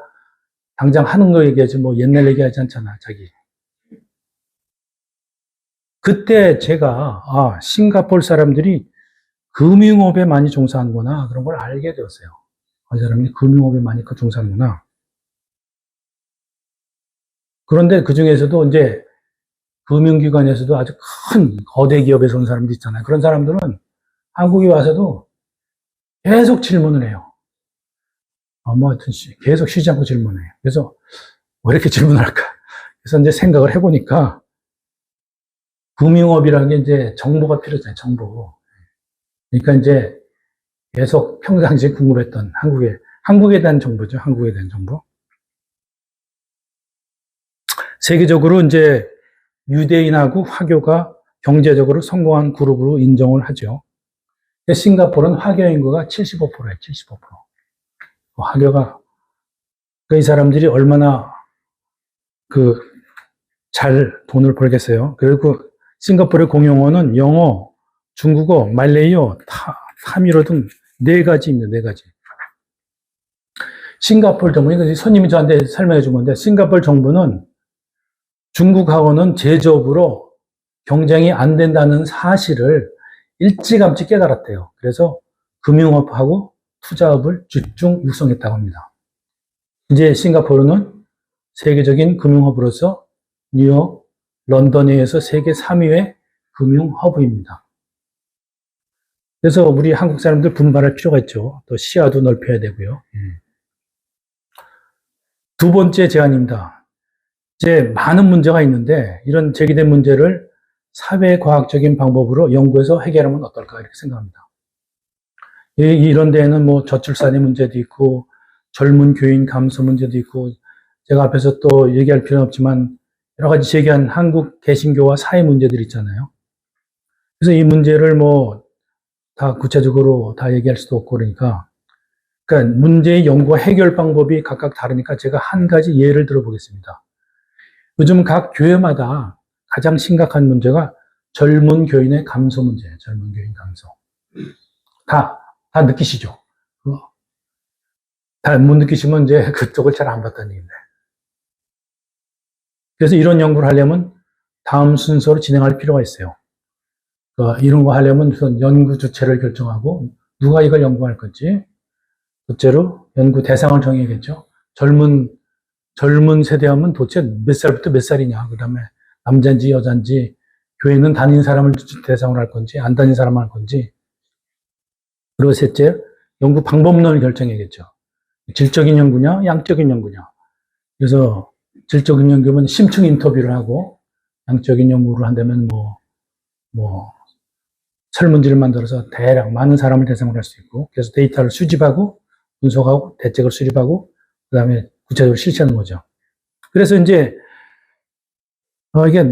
당장 하는 거 얘기하지 뭐 옛날 얘기하지 않잖아, 자기. 그때 제가 싱가포르 사람들이 금융업에 많이 종사하는구나 그런 걸 알게 되었어요. 이 사람이 금융업에 많이 종사하는구나. 그런데 그 중에서도 이제 금융기관에서도 아주 큰 거대 기업에서 온 사람들 있잖아요. 그런 사람들은 한국에 와서도 계속 질문을 해요. 뭐 하여튼 계속 쉬지 않고 질문해요. 그래서 왜 이렇게 질문할까? 그래서 이제 생각을 해보니까 금융업이라는 게 이제 정보가 필요하잖아요. 정보. 그러니까 이제 계속 평상시에 궁금했던 한국에 대한 정보죠. 한국에 대한 정보. 세계적으로 이제 유대인하고 화교가 경제적으로 성공한 그룹으로 인정을 하죠. 싱가포르는 화교 인구가 75%예요. 75%. 화교가 이 사람들이 얼마나 잘 돈을 벌겠어요. 그리고 싱가포르의 공용어는 영어, 중국어, 말레이어, 타미로 등 4가지입니다. 4가지. 싱가포르 정부, 이거 손님이 저한테 설명해 준 건데, 싱가포르 정부는 중국하고는 제조업으로 경쟁이 안 된다는 사실을 일찌감치 깨달았대요. 그래서 금융업하고 투자업을 집중 육성했다고 합니다. 이제 싱가포르는 세계적인 금융허브로서 뉴욕, 런던에 의해서 세계 3위의 금융허브입니다. 그래서 우리 한국 사람들 분발할 필요가 있죠. 또 시야도 넓혀야 되고요. 두 번째 제안입니다. 이제 많은 문제가 있는데 이런 제기된 문제를 사회과학적인 방법으로 연구해서 해결하면 어떨까 이렇게 생각합니다. 이런 데에는 뭐 저출산의 문제도 있고 젊은 교인 감소 문제도 있고 제가 앞에서 또 얘기할 필요는 없지만 여러 가지 제기한 한국 개신교와 사회 문제들이 있잖아요. 그래서 이 문제를 뭐 다 구체적으로 다 얘기할 수도 없고 그러니까 문제의 연구와 해결 방법이 각각 다르니까 제가 한 가지 예를 들어보겠습니다. 요즘 각 교회마다 가장 심각한 문제가 젊은 교인의 감소 문제예요. 젊은 교인 감소. 다 느끼시죠? 다 못 느끼시면 이제 그쪽을 잘 안 봤다는 얘기인데. 그래서 이런 연구를 하려면 다음 순서로 진행할 필요가 있어요. 이런 거 하려면 우선 연구 주체를 결정하고 누가 이걸 연구할 건지, 둘째로 연구 대상을 정해야겠죠. 젊은 세대하면 도대체 몇 살부터 몇 살이냐, 그 다음에 남자인지 여자인지, 교회는 다닌 사람을 대상으로 할 건지, 안 다닌 사람을 할 건지, 그리고 셋째, 연구 방법론을 결정해야겠죠. 질적인 연구냐, 양적인 연구냐. 그래서 질적인 연구면 심층 인터뷰를 하고, 양적인 연구를 한다면 설문지를 만들어서 대략 많은 사람을 대상으로 할 수 있고, 그래서 데이터를 수집하고, 분석하고, 대책을 수립하고, 그 다음에 구체적으로 실시하는 거죠. 그래서 이제, 이게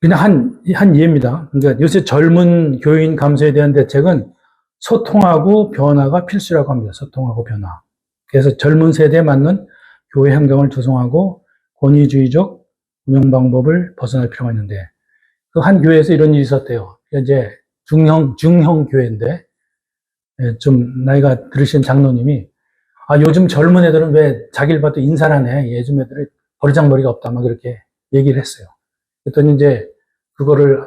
그냥 한 예입니다. 그러니까 요새 젊은 교인 감소에 대한 대책은 소통하고 변화가 필수라고 합니다. 소통하고 변화. 그래서 젊은 세대에 맞는 교회 환경을 조성하고 권위주의적 운영 방법을 벗어날 필요가 있는데, 그 한 교회에서 이런 일이 있었대요. 이제 중형 교회인데, 좀 나이가 들으신 장로님이, 요즘 젊은 애들은 왜 자기를 봐도 인사를 안 해? 요즘 애들이 버리장머리가 없다. 막 그렇게 얘기를 했어요. 그랬더니 이제 그거를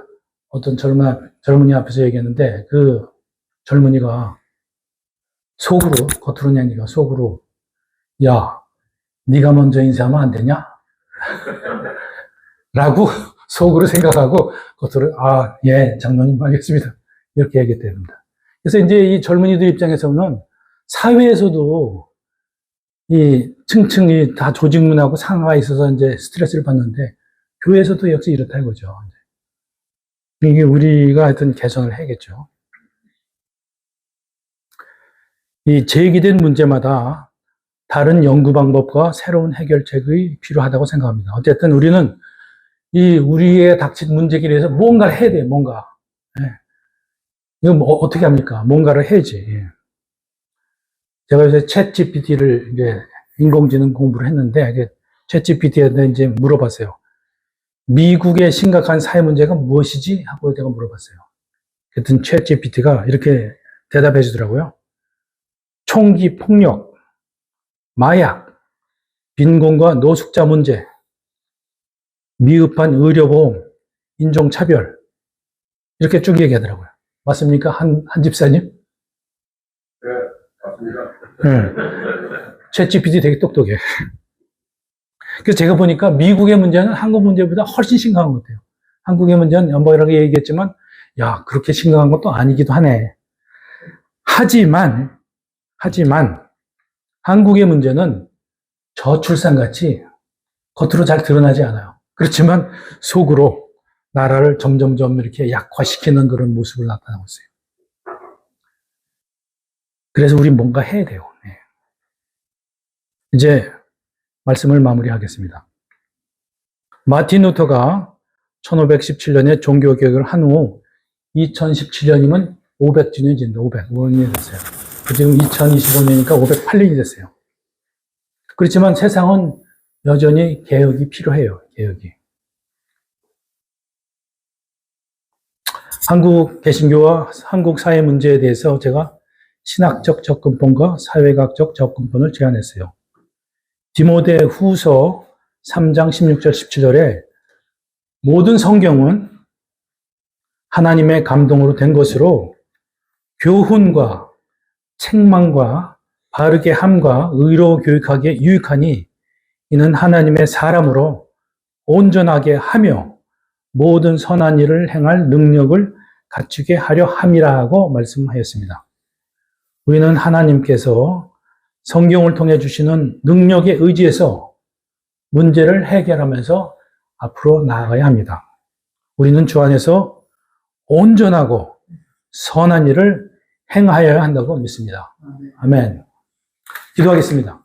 어떤 젊은이 앞에서 얘기했는데, 그 젊은이가 속으로, 겉으로는 아니라 속으로, 야, 네가 먼저 인사하면 안 되냐? 라고 속으로 생각하고 겉으로 예, 장로님 알겠습니다. 이렇게 얘기해야 됩니다. 그래서 이제 이 젊은이들 입장에서는 사회에서도 이 층층이 다 조직문하고 상하가 있어서 이제 스트레스를 받는데 교회에서도 역시 이렇다 이거죠. 이게 우리가 하여튼 개선을 해야겠죠. 이 제기된 문제마다 다른 연구 방법과 새로운 해결책이 필요하다고 생각합니다. 어쨌든 우리는 우리의 닥친 문제길에 대해서 뭔가를 해야 돼요, 뭔가. 예. 이거 어떻게 합니까? 뭔가를 해야지. 예. 제가 요새 챗 GPT를 이제 인공지능 공부를 했는데, 챗 GPT한테 이제 물어봤어요. 미국의 심각한 사회 문제가 무엇이지? 하고 제가 물어봤어요. 그랬더니 챗 GPT가 이렇게 대답해 주더라고요. 총기 폭력, 마약, 빈곤과 노숙자 문제, 미흡한 의료보험, 인종차별, 이렇게 쭉 얘기하더라고요. 맞습니까? 한 집사님? 네, 맞습니다. 네. 챗 GPT 되게 똑똑해. 그래서 제가 보니까 미국의 문제는 한국 문제보다 훨씬 심각한 것 같아요. 한국의 문제는 연보이라고 얘기했지만, 그렇게 심각한 것도 아니기도 하네. 하지만, 한국의 문제는 저출산같이 겉으로 잘 드러나지 않아요. 그렇지만 속으로 나라를 점점점 이렇게 약화시키는 그런 모습을 나타나고 있어요. 그래서 우리 뭔가 해야 돼요. 네. 이제 말씀을 마무리하겠습니다. 마틴 루터가 1517년에 종교개혁을 한 후 2017년이면 500주년이 된다. 500년이 됐어요. 지금 2025년이니까 508년이 됐어요. 그렇지만 세상은 여전히 개혁이 필요해요. 개혁이. 한국 개신교와 한국 사회 문제에 대해서 제가 신학적 접근법과 사회학적 접근법을 제안했어요. 디모데 후서 3장 16절 17절에 모든 성경은 하나님의 감동으로 된 것으로 교훈과 책망과 바르게 함과 의로 교육하기에 유익하니 이는 하나님의 사람으로 온전하게 하며 모든 선한 일을 행할 능력을 갖추게 하려 함이라 하고 말씀하였습니다. 우리는 하나님께서 성경을 통해 주시는 능력에 의지해서 문제를 해결하면서 앞으로 나아가야 합니다. 우리는 주 안에서 온전하고 선한 일을 행하여야 한다고 믿습니다. 아멘. 기도하겠습니다.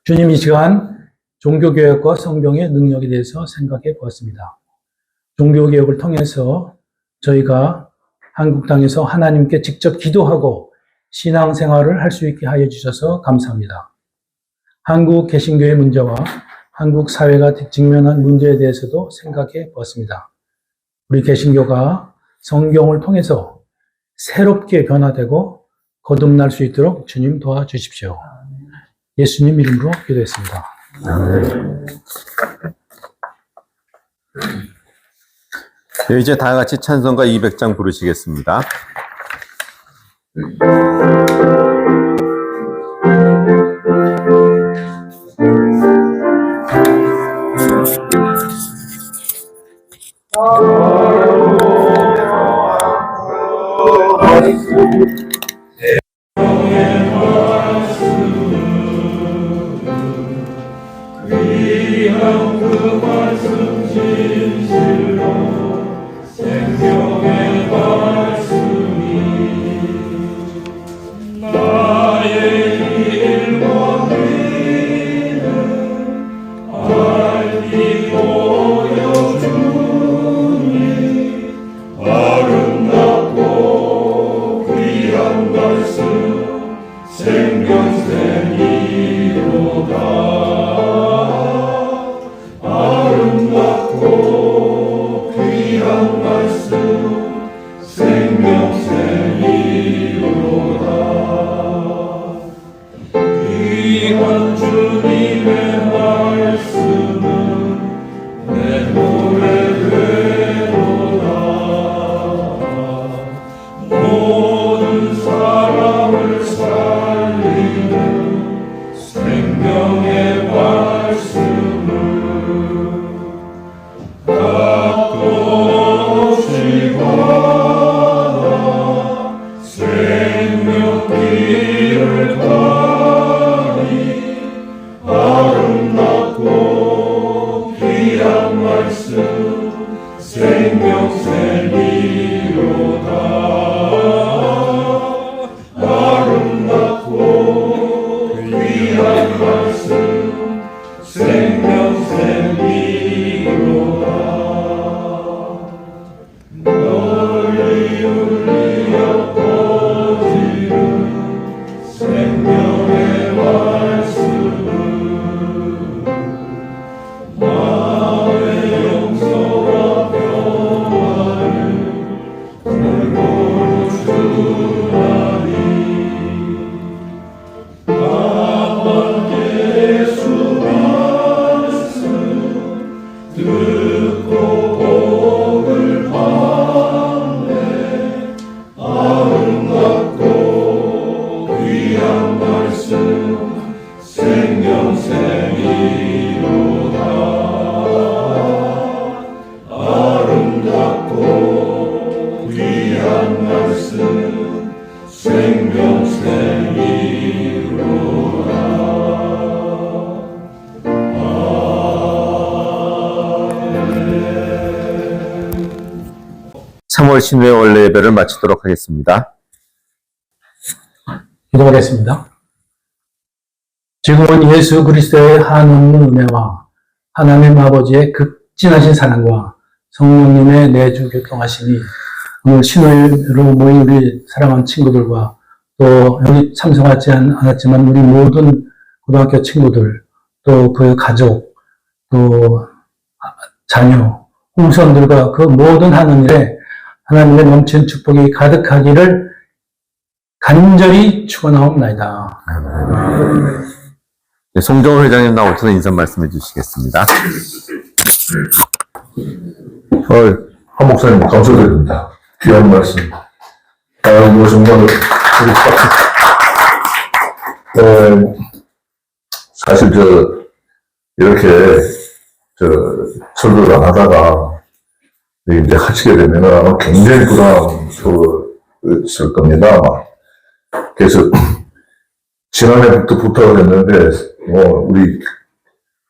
주님, 이 시간 종교개혁과 성경의 능력에 대해서 생각해 보았습니다. 종교개혁을 통해서 저희가 한국 땅에서 하나님께 직접 기도하고 신앙생활을 할 수 있게 하여 주셔서 감사합니다. 한국 개신교의 문제와 한국 사회가 직면한 문제에 대해서도 생각해 보았습니다. 우리 개신교가 성경을 통해서 새롭게 변화되고 거듭날 수 있도록 주님 도와주십시오. 예수님 이름으로 기도했습니다. 네, 이제 다 같이 찬송가 200장 부르시겠습니다. 생명샘이 신회 원래 예배를 마치도록 하겠습니다. 기도하겠습니다. 지금은 예수 그리스도의 한없는 은혜와 하나님 아버지의 극진하신 사랑과 성령님의 내주 교통하심이 오늘 신호로 모인 우리 사랑하는 친구들과 또 여기 참석하지 않았지만 우리 모든 고등학교 친구들 또 그 가족 또 자녀 홍선들과 그 모든 하는 일에 하나님의 넘치는 축복이 가득하기를 간절히 축원하옵나이다. 네, 송정호 회장님 나오셔서 인사 말씀해 주시겠습니다. 한 목사님 감사드립니다. 귀한 말씀. 뭐 정말 사실 이렇게 설교를 안 하다가 이제 하시게 되면 아마 굉장히 부담스러웠을 겁니다. 아마. 그래서 지난해부터 부탁을 했는데 우리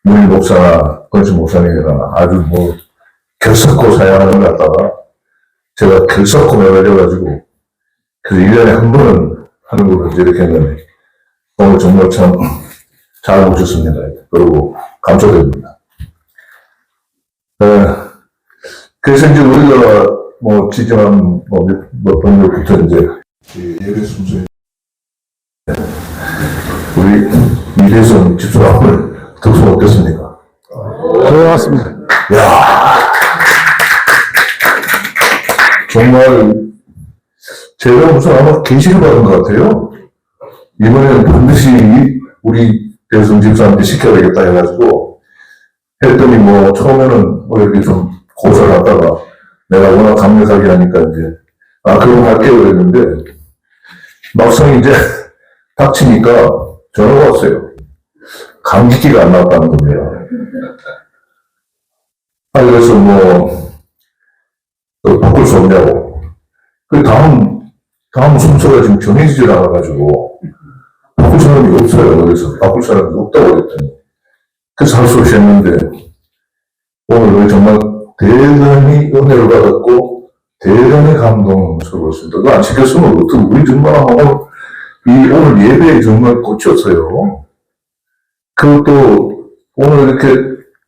문일 목사나 건수 목사님이나 아주 결석고 사양하는 것 같다가 제가 결석고 매달려가지고 그래서 1년에 한 번은 하는 걸로 이렇게 했는데 오늘 정말 참 잘 오셨습니다. 그리고 감사드립니다. 그래서 이제 우리가 지지난 몇 번부터 이제 예배 순서에 우리 이대성 집사람을 덕수 어땠습니까? 좋았습니다. 야, 정말 제가 무슨 아마 계시를 받은 것 같아요. 이번에는 반드시 우리 대성 집사한테 시켜야 되겠다 해가지고 했더니 처음에는 이렇게 좀 고사를 하다가 내가 워낙 강력하게 하니까 이제 그럼 할게요 그랬는데 막상 이제 닥치니까 전화가 왔어요. 감기기가 안 나왔다는 거예요. 그래서 바꿀 수 없냐고. 그 다음 순서가 지금 정해지질 않아가지고 바꿀 사람이 없어요. 그래서 바꿀 사람이 없다고 그랬더니 그래서 할 수 없이 했는데 오늘 정말 대단히 은혜를 받았고 대단히 감동스러웠습니다. 그거 안 시켰으면 어떻게 우리 정말 오늘 예배에 정말 꽂혔어요. 그것도 오늘 이렇게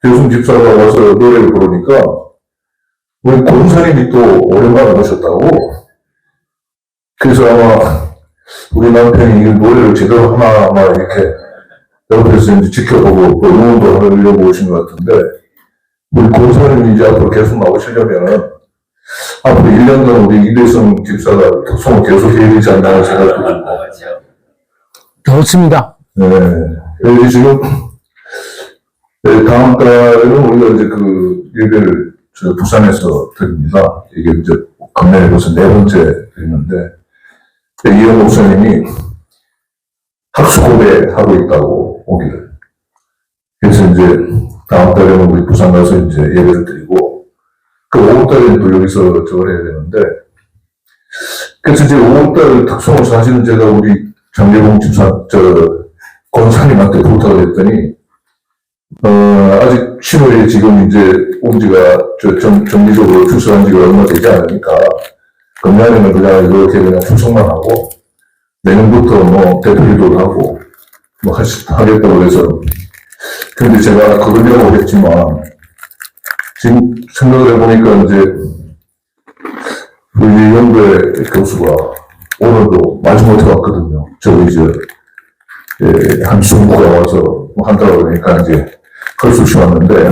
대승 집사가 와서 노래를 부르니까 우리 권사님이 또 오랜만에 오셨다고. 그래서 아마 우리 남편이 이 노래를 제대로 하나 이렇게 옆에서 이제 지켜보고 또 응원도 하려고 오신 것 같은데 우리 권사님이 이제 앞으로 계속 나오시려면 앞으로 1년간 우리 이대성 집사가 특송을 계속 해야 되지 않나 생각합니다. 좋습니다. 네. 그래서 지금, 다음 달에는 우리가 이제 예배를 부산에서 드립니다. 이게 이제 금년에 벌써 4번째 드리는데, 이현 목사님이 학수 고배하고 있다고 오기를. 그래서 이제 다음 달에는 우리 부산 가서 이제 예배를 드리고, 5월달에는 또 여기서 저걸 해야 되는데, 그래서 이제 5월달 특송을 사실은 제가 우리 장례봉 집사, 권사님한테 부탁을 했더니, 아직 신호에 지금 이제 온 지가, 정기적으로 출석한 지가 얼마 되지 않으니까, 금년에는 그냥 이렇게 그냥 출석만 하고, 내년부터 대표기도를 하고, 하겠다고 해서, 근데 제가 그러려고 했지만, 지금 생각을 해보니까 이제, 우리 연구의 교수가 오늘도 마지못해 왔거든요. 저기 한 중부가 와서 한다고 그러니까 이제 헐수시 왔는데,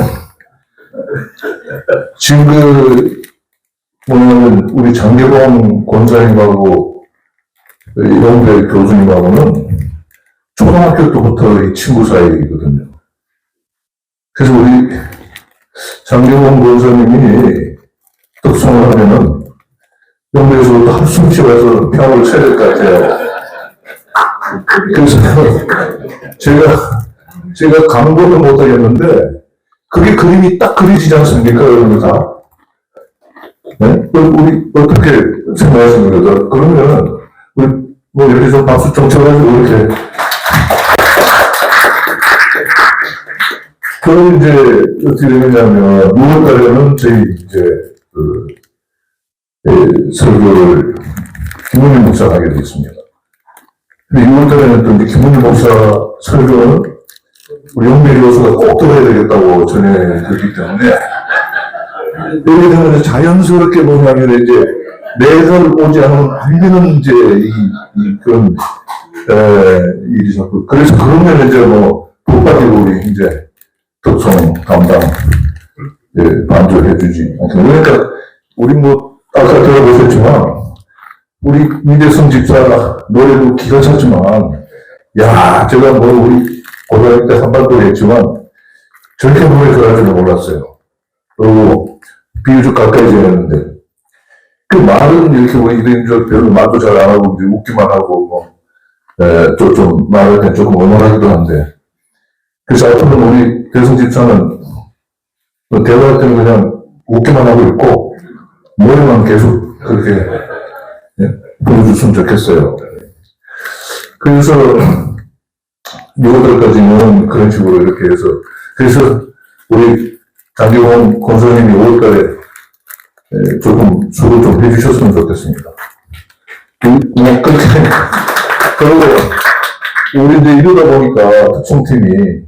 지금 오늘 우리 장계봉 권사님하고 연구의 교수님하고는 초등학교 때부터 이 친구 사이거든요. 그래서 우리 장계봉 권사님이 특송을 하면은 연구에서부터 한숨씩 와서 평을 쳐야 될 것 같아요. 그래서 제가 강보도 못하겠는데, 그게 그림이 딱 그려지지 않습니까? 여러분 다? 네? 우리 어떻게 생각하십니까? 그러면, 우리, 이렇게 좀 박수 좀 쳐가지고, 이렇게. 그럼 이제, 어떻게 되느냐면, 6월달에는 저희 이제, 설교를 김은일 목사가 하게 됐습니다. 근데 6월달에는 또 이제 김은일 목사 설교는 우리 영배 교수가 꼭 들어야 되겠다고 전해 들었기 때문에 여기 되면 자연스럽게 뭐냐면 이제 내가 오지 않으면 안 되는 이제 그런 일이 자꾸 그래서 그러면 이제 뭐 북받이고 우리 이제 특송 담당 반주해주지. 그러니까 우리 뭐 아까 들어보셨지만 우리 민대성 집사 노래도 기가 찼지만 야 제가 뭐 우리 고등학교 때 한반도에 했지만 저렇게 노래 잘할 줄은 몰랐어요. 그리고 비교적 가까이 지냈는데 그 말은 이렇게 뭐 이런저런 별로 말도 잘 안 하고 이제 웃기만 하고 뭐 좀 말할 때 조금 어눌하기도 한데 그래서 앞으로 우리 대성 집사는 뭐 대화할 때는 그냥 웃기만 하고 있고 노래만 계속 그렇게 보여줬으면 좋겠어요. 그래서 6월달까지는 그런 식으로 이렇게 해서 그래서 우리 장기원 권사님이 5월달에 조금 수고 좀 해주셨으면 좋겠습니다. 뭐 그렇게 그리고 우리 이제 이러다 보니까 특송팀이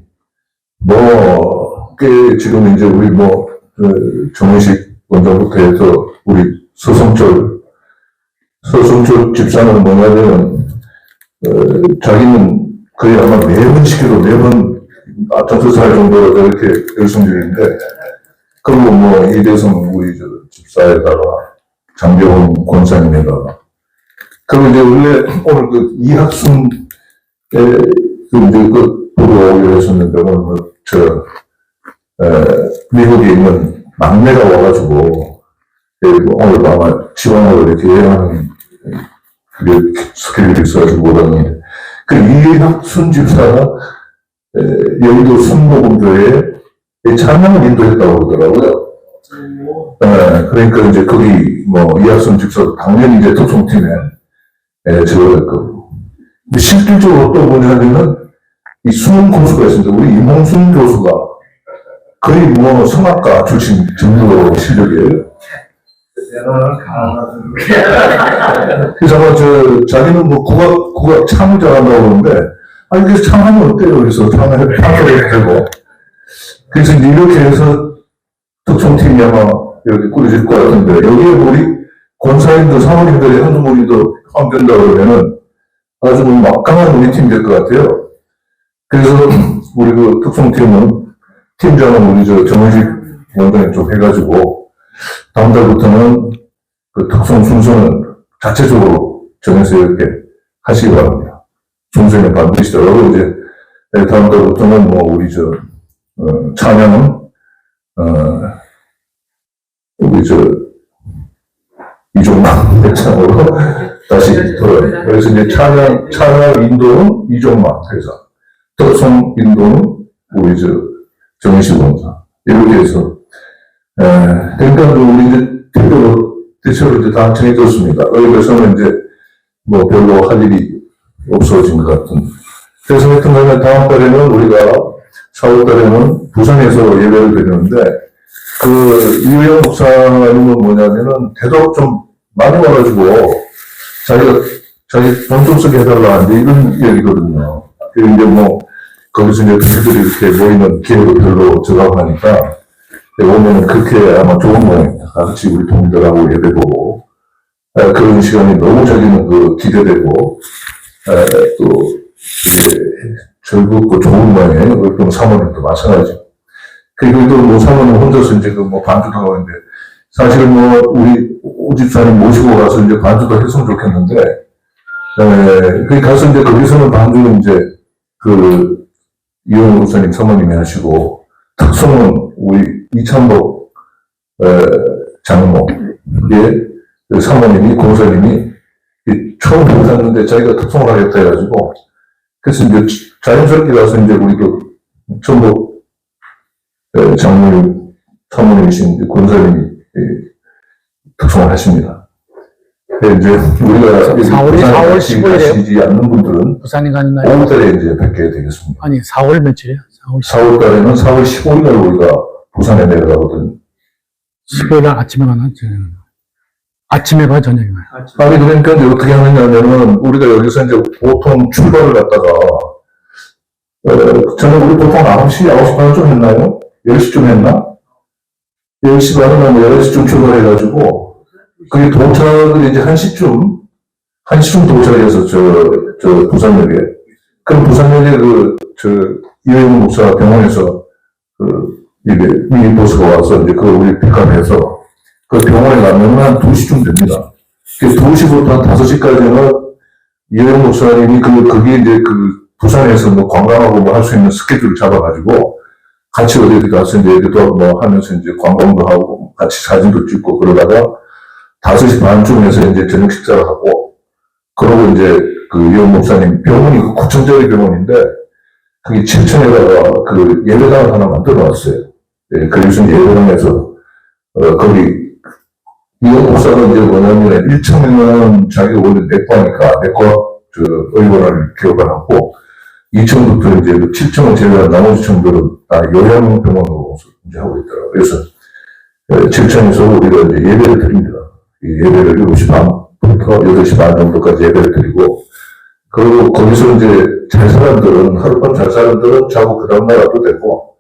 뭐 꽤 지금 이제 우리 뭐 정은식 원장부터 해서 우리 서성철 집사는 뭐냐면 자기는 거의 아마 매번 시켜도 매번 앞장서서 할 정도로 이렇게 열성적인데 그리고 뭐 이대성 우리 저 집사에다가 장병훈 권사님에다가 그리고 이제 원래 오늘 그 이학순 이제 보고 했었는데 오늘 미국에 있는 막내가 와가지고 오늘 아마 지원을 이렇게 해야 하는 그게 스케줄이 있어가지고 오라는데 그 이학순 집사가 여의도 순복음교회에 찬양을 인도했다고 그러더라고요. 그러니까 이제 거기 뭐 이학순 집사 당연히 이제 특송팀에 제거될 거고. 근데 실질적으로 또 뭐냐면은 이 숨은 고수가 있습니다. 우리 임홍순 교수가 거의 뭐 성악가 출신 정도로 실력이에요. 그래서 아마 자기는 뭐 국악 참을 잘한다고 그러는데 아니 그래서 참하면 어때요? 그래서 참을 되고 그래서 이제 이렇게 해서 특송팀이 아마 여기 꾸려질 것 같은데 여기에 우리 권사님들 사모님들이 한두 분이 더 포함된다 그러면은 아주 막강한 우리 팀 될 것 같아요. 그래서 우리 그 특송팀은 팀장은 우리 정은식 원장님 좀 해가지고 다음 달부터는 그 특송 순서는 자체적으로 정해서 이렇게 하시기 바랍니다. 순서는 반드시 들어가고 이제 다음 달부터는 뭐 우리 찬양은 우리 이종만 대창으로 다시 돌아요. 그래서 이제 찬양 인도는 이종만 회사, 특송 인도는 우리 정의식 원사 이렇게 해서 그러니까 우리 이제 대체로 이제 다 정해졌습니다. 여기서는 이제 뭐 별로 할 일이 없어진 것 같은. 그래서 하여튼 간에 다음 달에는 우리가 4월 달에는 부산에서 예배를 드리는데 그 이우영 목사님은 뭐냐면은 대독 좀 많이 와가지고 자기 돈 좀 쓰게 해달라 하는데 이런 얘기거든요. 그리고 이제 뭐 거기서 이제 그들이 이렇게 모이는 기회도 별로 적하고 하니까 오면은 그렇게 아마 좋은 모양입니다. 같이 우리 동료들하고 예배보고 그런 시간이 너무 자기는 기대되고 또 이제 즐겁고 좋은 모양이에요. 그리고 사모님도 마찬가지고. 그리고 또 뭐 사모님 혼자서 이제 뭐 반주도 하고 있는데 사실은 뭐 우리 오집사님 모시고 가서 이제 반주도 했으면 좋겠는데 그 가서 이제 거기서는 반주는 이제 이용 목사님 사모님이 하시고 특송은 우리 이찬복 장로의 사모님이 권사님이 처음 받았는데 자기가 특송을 하겠다 해가지고 그래서 이제 자연스럽게 가서 이제 우리 전복 장로님 사모님이신 권사님이 특송을 하십니다. 이제 우리가 4월 15일에 가시지 않는 분들은 부산에 가는 날 5월달에 이제 뵙게 되겠습니다. 아니 4월 며칠이에요? 4월 달에는 4월 15일 날 우리가 부산에 내려가거든요. 15일 날 아침에 가나? 아침에 가요, 저녁에 가요? 아니, 그러니까 이제 어떻게 하느냐면은, 우리가 여기서 이제 보통 출발을 갖다가, 저는 우리 보통 9시 반쯤 했나요? 10시쯤 했나? 10시 반이나 뭐 11시쯤 출발해가지고, 그게 도착을 이제 1시쯤 도착해서 부산역에. 그럼 부산역에 이회용 목사 병원에서 이게 미리 보스가 와서 이제 그걸 우리 픽업해서 그 병원에 가면 한 2시쯤 됩니다. 그래서 2시부터 한 5시까지는 이회용 목사님이 거기 이제 부산에서 뭐 관광하고 뭐 할 수 있는 스케줄을 잡아가지고 같이 어디 가서 이제 또 뭐 하면서 이제 관광도 하고 같이 사진도 찍고 그러다가 5시 반쯤에서 이제 저녁 식사를 하고 그러고 이제 이회용 목사님 병원이 9천짜리 병원인데 그게 7층에다가 예배당을 하나 만들어 놨어요. 예, 그래서 이제 예배당에서 거기 이회용 목사가 이제 뭐냐면 1층에는 자기가 원래 내과니까 내과 의원을 기억을 하고 2층부터 이제 7층은 제외한 나머지 층들은 다 요양병원으로 이제 하고 있더라고요. 그래서 7층에서 우리가 이제 예배를 드립니다. 이 예배를 7시 반부터 8시 반 정도까지 예배를 드리고, 그리고 거기서 이제 하룻밤 잘 사람들은 자고 그 다음날 와도 되고,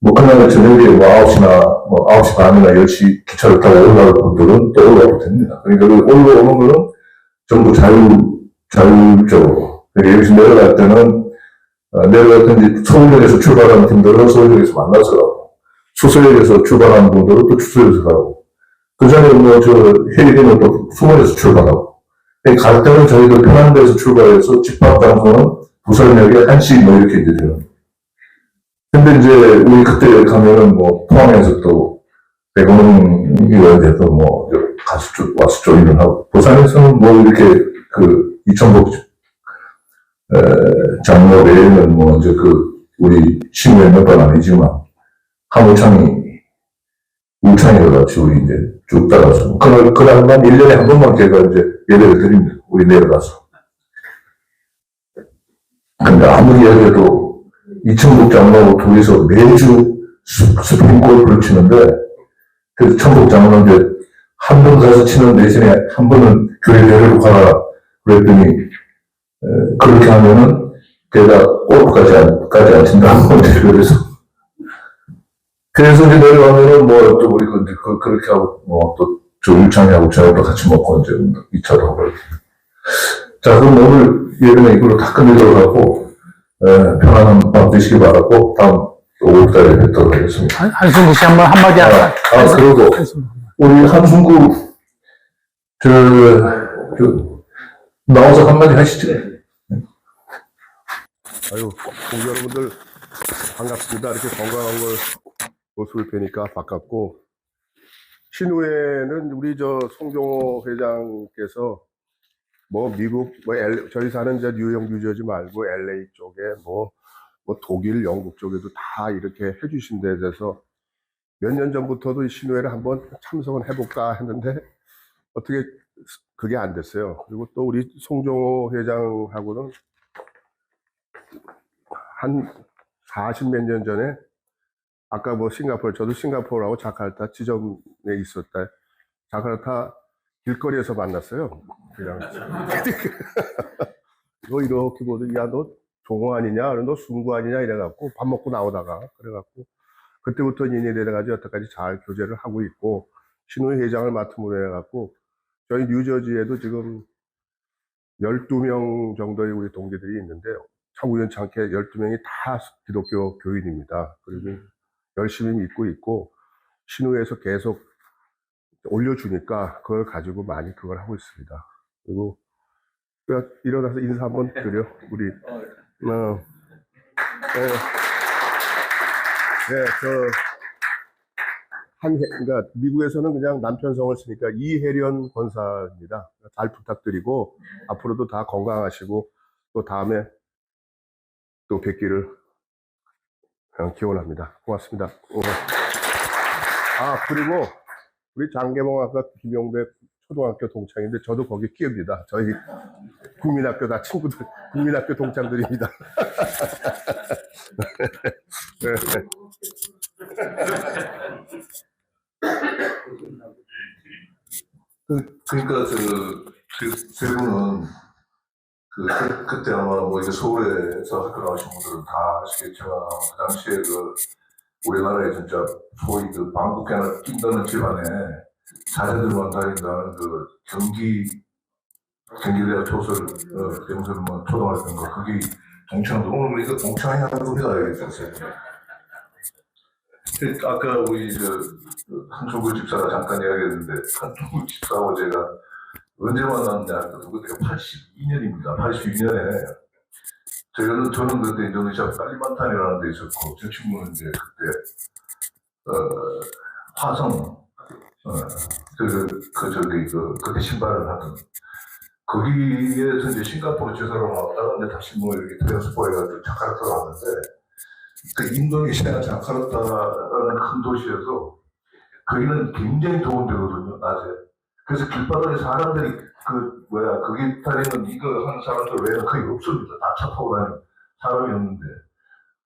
뭐 그날 저녁에 뭐 9시나 뭐 9시 반이나 10시 기차를 타고 올라올 분들은 또 올라와도 됩니다. 그러니까 올라오는 거는 전부 자율적으로. 여기서 내려갈 때는 이제 서울역에서 출발하는 팀들은 서울역에서 만나서 가고, 수서역에서 출발하는 분들은 또 수서역에서 가고, 그 전에 해리는 또 수원에서 출발하고, 갈 때는 저희들 편한 데서 출발해서 집합 장소는 부산역에 1시 뭐 이렇게 이제 돼요. 근데 이제 우리 그때 가면은 뭐 포항에서 또 백원웅이가 이제 또 뭐 와서 조인을 하고, 부산에서는 뭐 이렇게 이천복 장로 외에는 뭐 이제 우리 신우의 몇번 아니지만 우창이가 같이 우리 이제 쭉 따라서 그날만 1년에 한 번만 제가 이제 예배를 드립니다. 우리 내려가서. 근데 아무리 해도 이천복 장로하고 둘이서 매주 스프링 골프를 치는데, 그래서 천복 장로는 이제 한 번 가서 치는 대신에 한 번은 교회 대회로 가라 그랬더니, 그렇게 하면은 걔가 골프까지 안 친다고 그래서 이제 내려가면은 뭐 또 우리 그렇게 하고 뭐 또 울창이하고 저하고 같이 먹고 이제 2차로 하고 이렇게. 자, 그럼 오늘 예배는 이걸로 다 끝내도록 하고 편안한 밤 되시기 바라고 다음 5월달에 뵙도록 하겠습니다. 한승구 씨 한마디 하자. 그리고 우리 한승구 나와서 한마디 하시죠. 아유, 동기 여러분들 반갑습니다. 이렇게 건강한 모습을 뵈니까 반갑고, 신우회는 우리 송종호 회장께서 뭐 미국 저희 사는 뉴욕 뉴저지 말고 LA 쪽에 뭐 독일 영국 쪽에도 다 이렇게 해주신 데 대해서 몇 년 전부터도 이 신우회를 한번 참석을 해볼까 했는데 어떻게 그게 안 됐어요. 그리고 또 우리 송종호 회장하고는 한 40몇 년 전에 아까 뭐 저도 싱가포르하고 자카르타 지점에 있었다. 자카르타 길거리에서 만났어요. 그냥. 너 이렇게 보더니, 야, 너 종호 아니냐? 너 순구 아니냐? 이래갖고 밥 먹고 나오다가. 그래갖고 그때부터 인연이 돼가지고 여태까지 잘 교제를 하고 있고, 신우회 회장을 맡음으로 해갖고, 저희 뉴저지에도 지금 12명 정도의 우리 동기들이 있는데요. 참 우연찮게 12명이 다 기독교 교인입니다. 그리고 열심히 믿고 있고, 신우회에서 계속 올려주니까 그걸 가지고 많이 그걸 하고 있습니다. 그리고 일어나서 인사 한번 드려, 우리. 그러니까 미국에서는 그냥 남편성을 쓰니까 이혜련 권사입니다. 잘 부탁드리고, 앞으로도 다 건강하시고, 또 다음에 또 뵙기를 기원합니다. 고맙습니다. 그리고 우리 장계봉 아까 김용배 초등학교 동창인데 저도 거기 끼입니다. 저희 국민학교 다 친구들, 국민학교 동창들입니다. 그러니까 세 분은 그때 아마 뭐 이제 서울에서 학교 나오신 분들은 다 아시겠지만 그 당시에 우리나라에 진짜 소위 방북해나 낀다는 집안에 자녀들만 다닌다는 경기대학 초설 영설 뭐 초등학교인가 그게 동창도 오늘 이거 동창이라는 겁니다. 아까 우리 한총구 집사가 잠깐 이야기했는데 한총구 집사하고 제가 언제 만났냐 그때가 82년입니다. 82년에 저는 그때 인도네시아 칼리만탄이라는 데 있었고 저 친구는 이제 그때 화성 그때 신발을 하던 거기에서 이제 싱가포르 제사로 나왔다가 이제 다시 뭐 이렇게 트랜스포 해가지고 자카르타로 왔는데 그 인도네시아 자카르타라는 큰 도시에서 거기는 굉장히 더운 데거든요, 낮에. 그래서 길바닥에 사람들이 거기 다니는 이거 하는 사람들 외에는 거의 없습니다. 다 차 타고 다니는 사람이 없는데.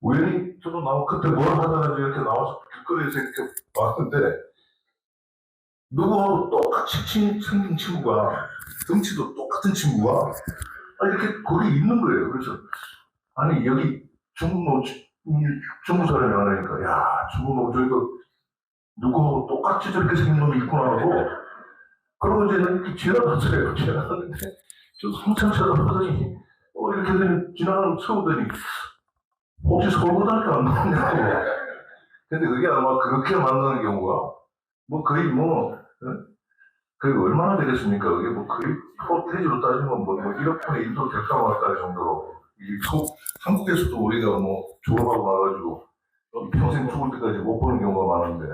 우연히 저도 그때 뭘 하다가 이렇게 나와서 길거리에서 이렇게 왔는데, 누구하고 똑같이 생긴 친구가, 덩치도 똑같은 친구가, 이렇게 거기 있는 거예요. 그래서, 아니, 여기 중국 사람이 하니까, 야, 중국 저기도 누구하고 똑같이 저렇게 생긴 놈이 있구나 하고, 그러고 이제 이렇게 지나갔어요. 지나갔는데, 저 한참 쳐다보더니, 이렇게 지나가는 세우더니, 혹시 서울고등학교 안 나왔냐고. 근데 그게 아마 그렇게 만나는 경우가, 그게 얼마나 되겠습니까? 그게 거의 프로테이지로 따지면 1억 분의 1도 될까 말까 정도로. 한국에서도 우리가 졸업하고 나가지고 평생 죽을 때까지 못 보는 경우가 많은데,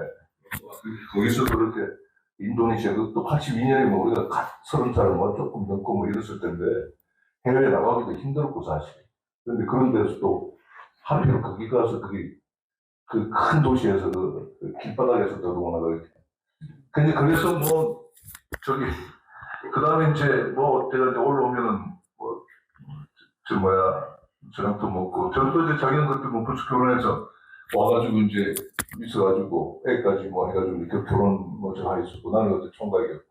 거기서 그렇게 인도네시아, 또 82년에 우리가 30살 조금 넘고 이랬을 텐데, 해외에 나가기도 힘들었고, 사실. 근데 그런 데서 또, 하필 거기 가서 그 큰 도시에서 길바닥에서 더더구나 그렇게. 근데 그래서 그 다음에 이제 제가 이제 올라오면은 저녁도 먹고, 저도 이제 자기는 그때 벌써 결혼해서 와가지고 이제 있어가지고 애까지 해가지고 이렇게 결혼 저 하였었고, 나는 그때 총각이었고.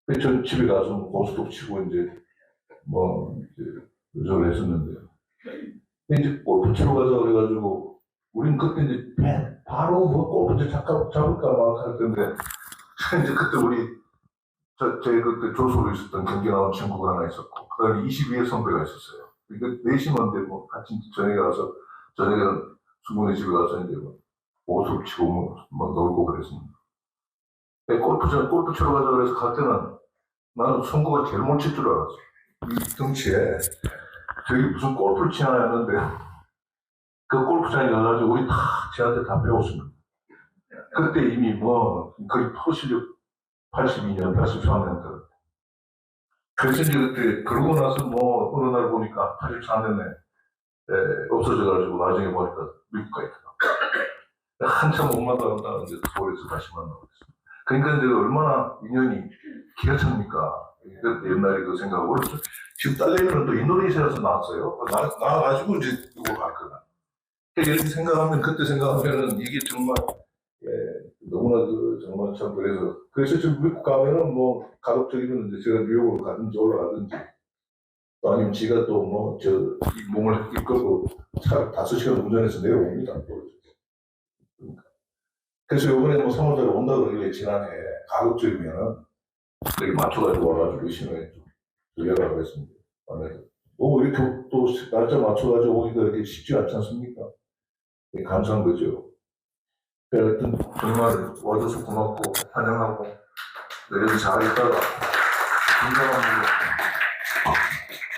근데 전 집에 가서 고스톱 치고 이제 저를 했었는데. 근데 이제 골프 치러 가자 그래가지고, 우린 그때 이제 바로 골프 잡을까 막 할 텐데, 이제 그때 제 그때 조수로 있었던 경기 나온 친구가 하나 있었고, 그 다음에 22회 선배가 있었어요. 그러니까 4시만데 같이 저녁에 가서, 저녁에는 수분의 집에 가서 이제 고스톱 치고 놀고 그랬습니다. 골프 치러 가자 그래서 갈 때는 나는 송구가 제일 못 칠 줄 알았어. 이 덩치에 저기 무슨 골프를 치나 했는데 그 골프장에 가가지고 우리 쟤한테 다 배웠습니다. 그때 이미 거의 프로실력 82년, 83년 그래서 이제 그때 그러고 나서 어느 날 보니까 84년에 없어져가지고 나중에 보니까 미국 가 있더라고요. 한참 못 만나다가 이제 서울에서 다시 만나고 있습니다. 그러니까 이제 얼마나 인연이 기가 찹니까? 옛날에 그 생각하고. 지금 딸내미는 또 인도네시아에서 나왔어요. 나와가지고 이제 이거 갔거든. 이렇게 생각하면, 그때 생각하면은 이게 정말, 너무나 정말 참 그래서 지금 미국 가면은 가급적이면 이제 제가 뉴욕으로 가든지 올라가든지, 또 아니면 지가 또 이 몸을 이끌고 차 5시간 운전해서 내려옵니다. 그래서 이번에 3월달에 온다 그러길래 지난해 가급적이면은 여기 맞춰가지고 와가지고 신호에 좀 연락을 했습니다. 이렇게 또 날짜 맞춰가지고 오기가 이렇게 쉽지 않지 않습니까? 감사한 거죠. 하여튼 정말 와줘서 고맙고 환영하고 여기 잘 있다가 건강합니다.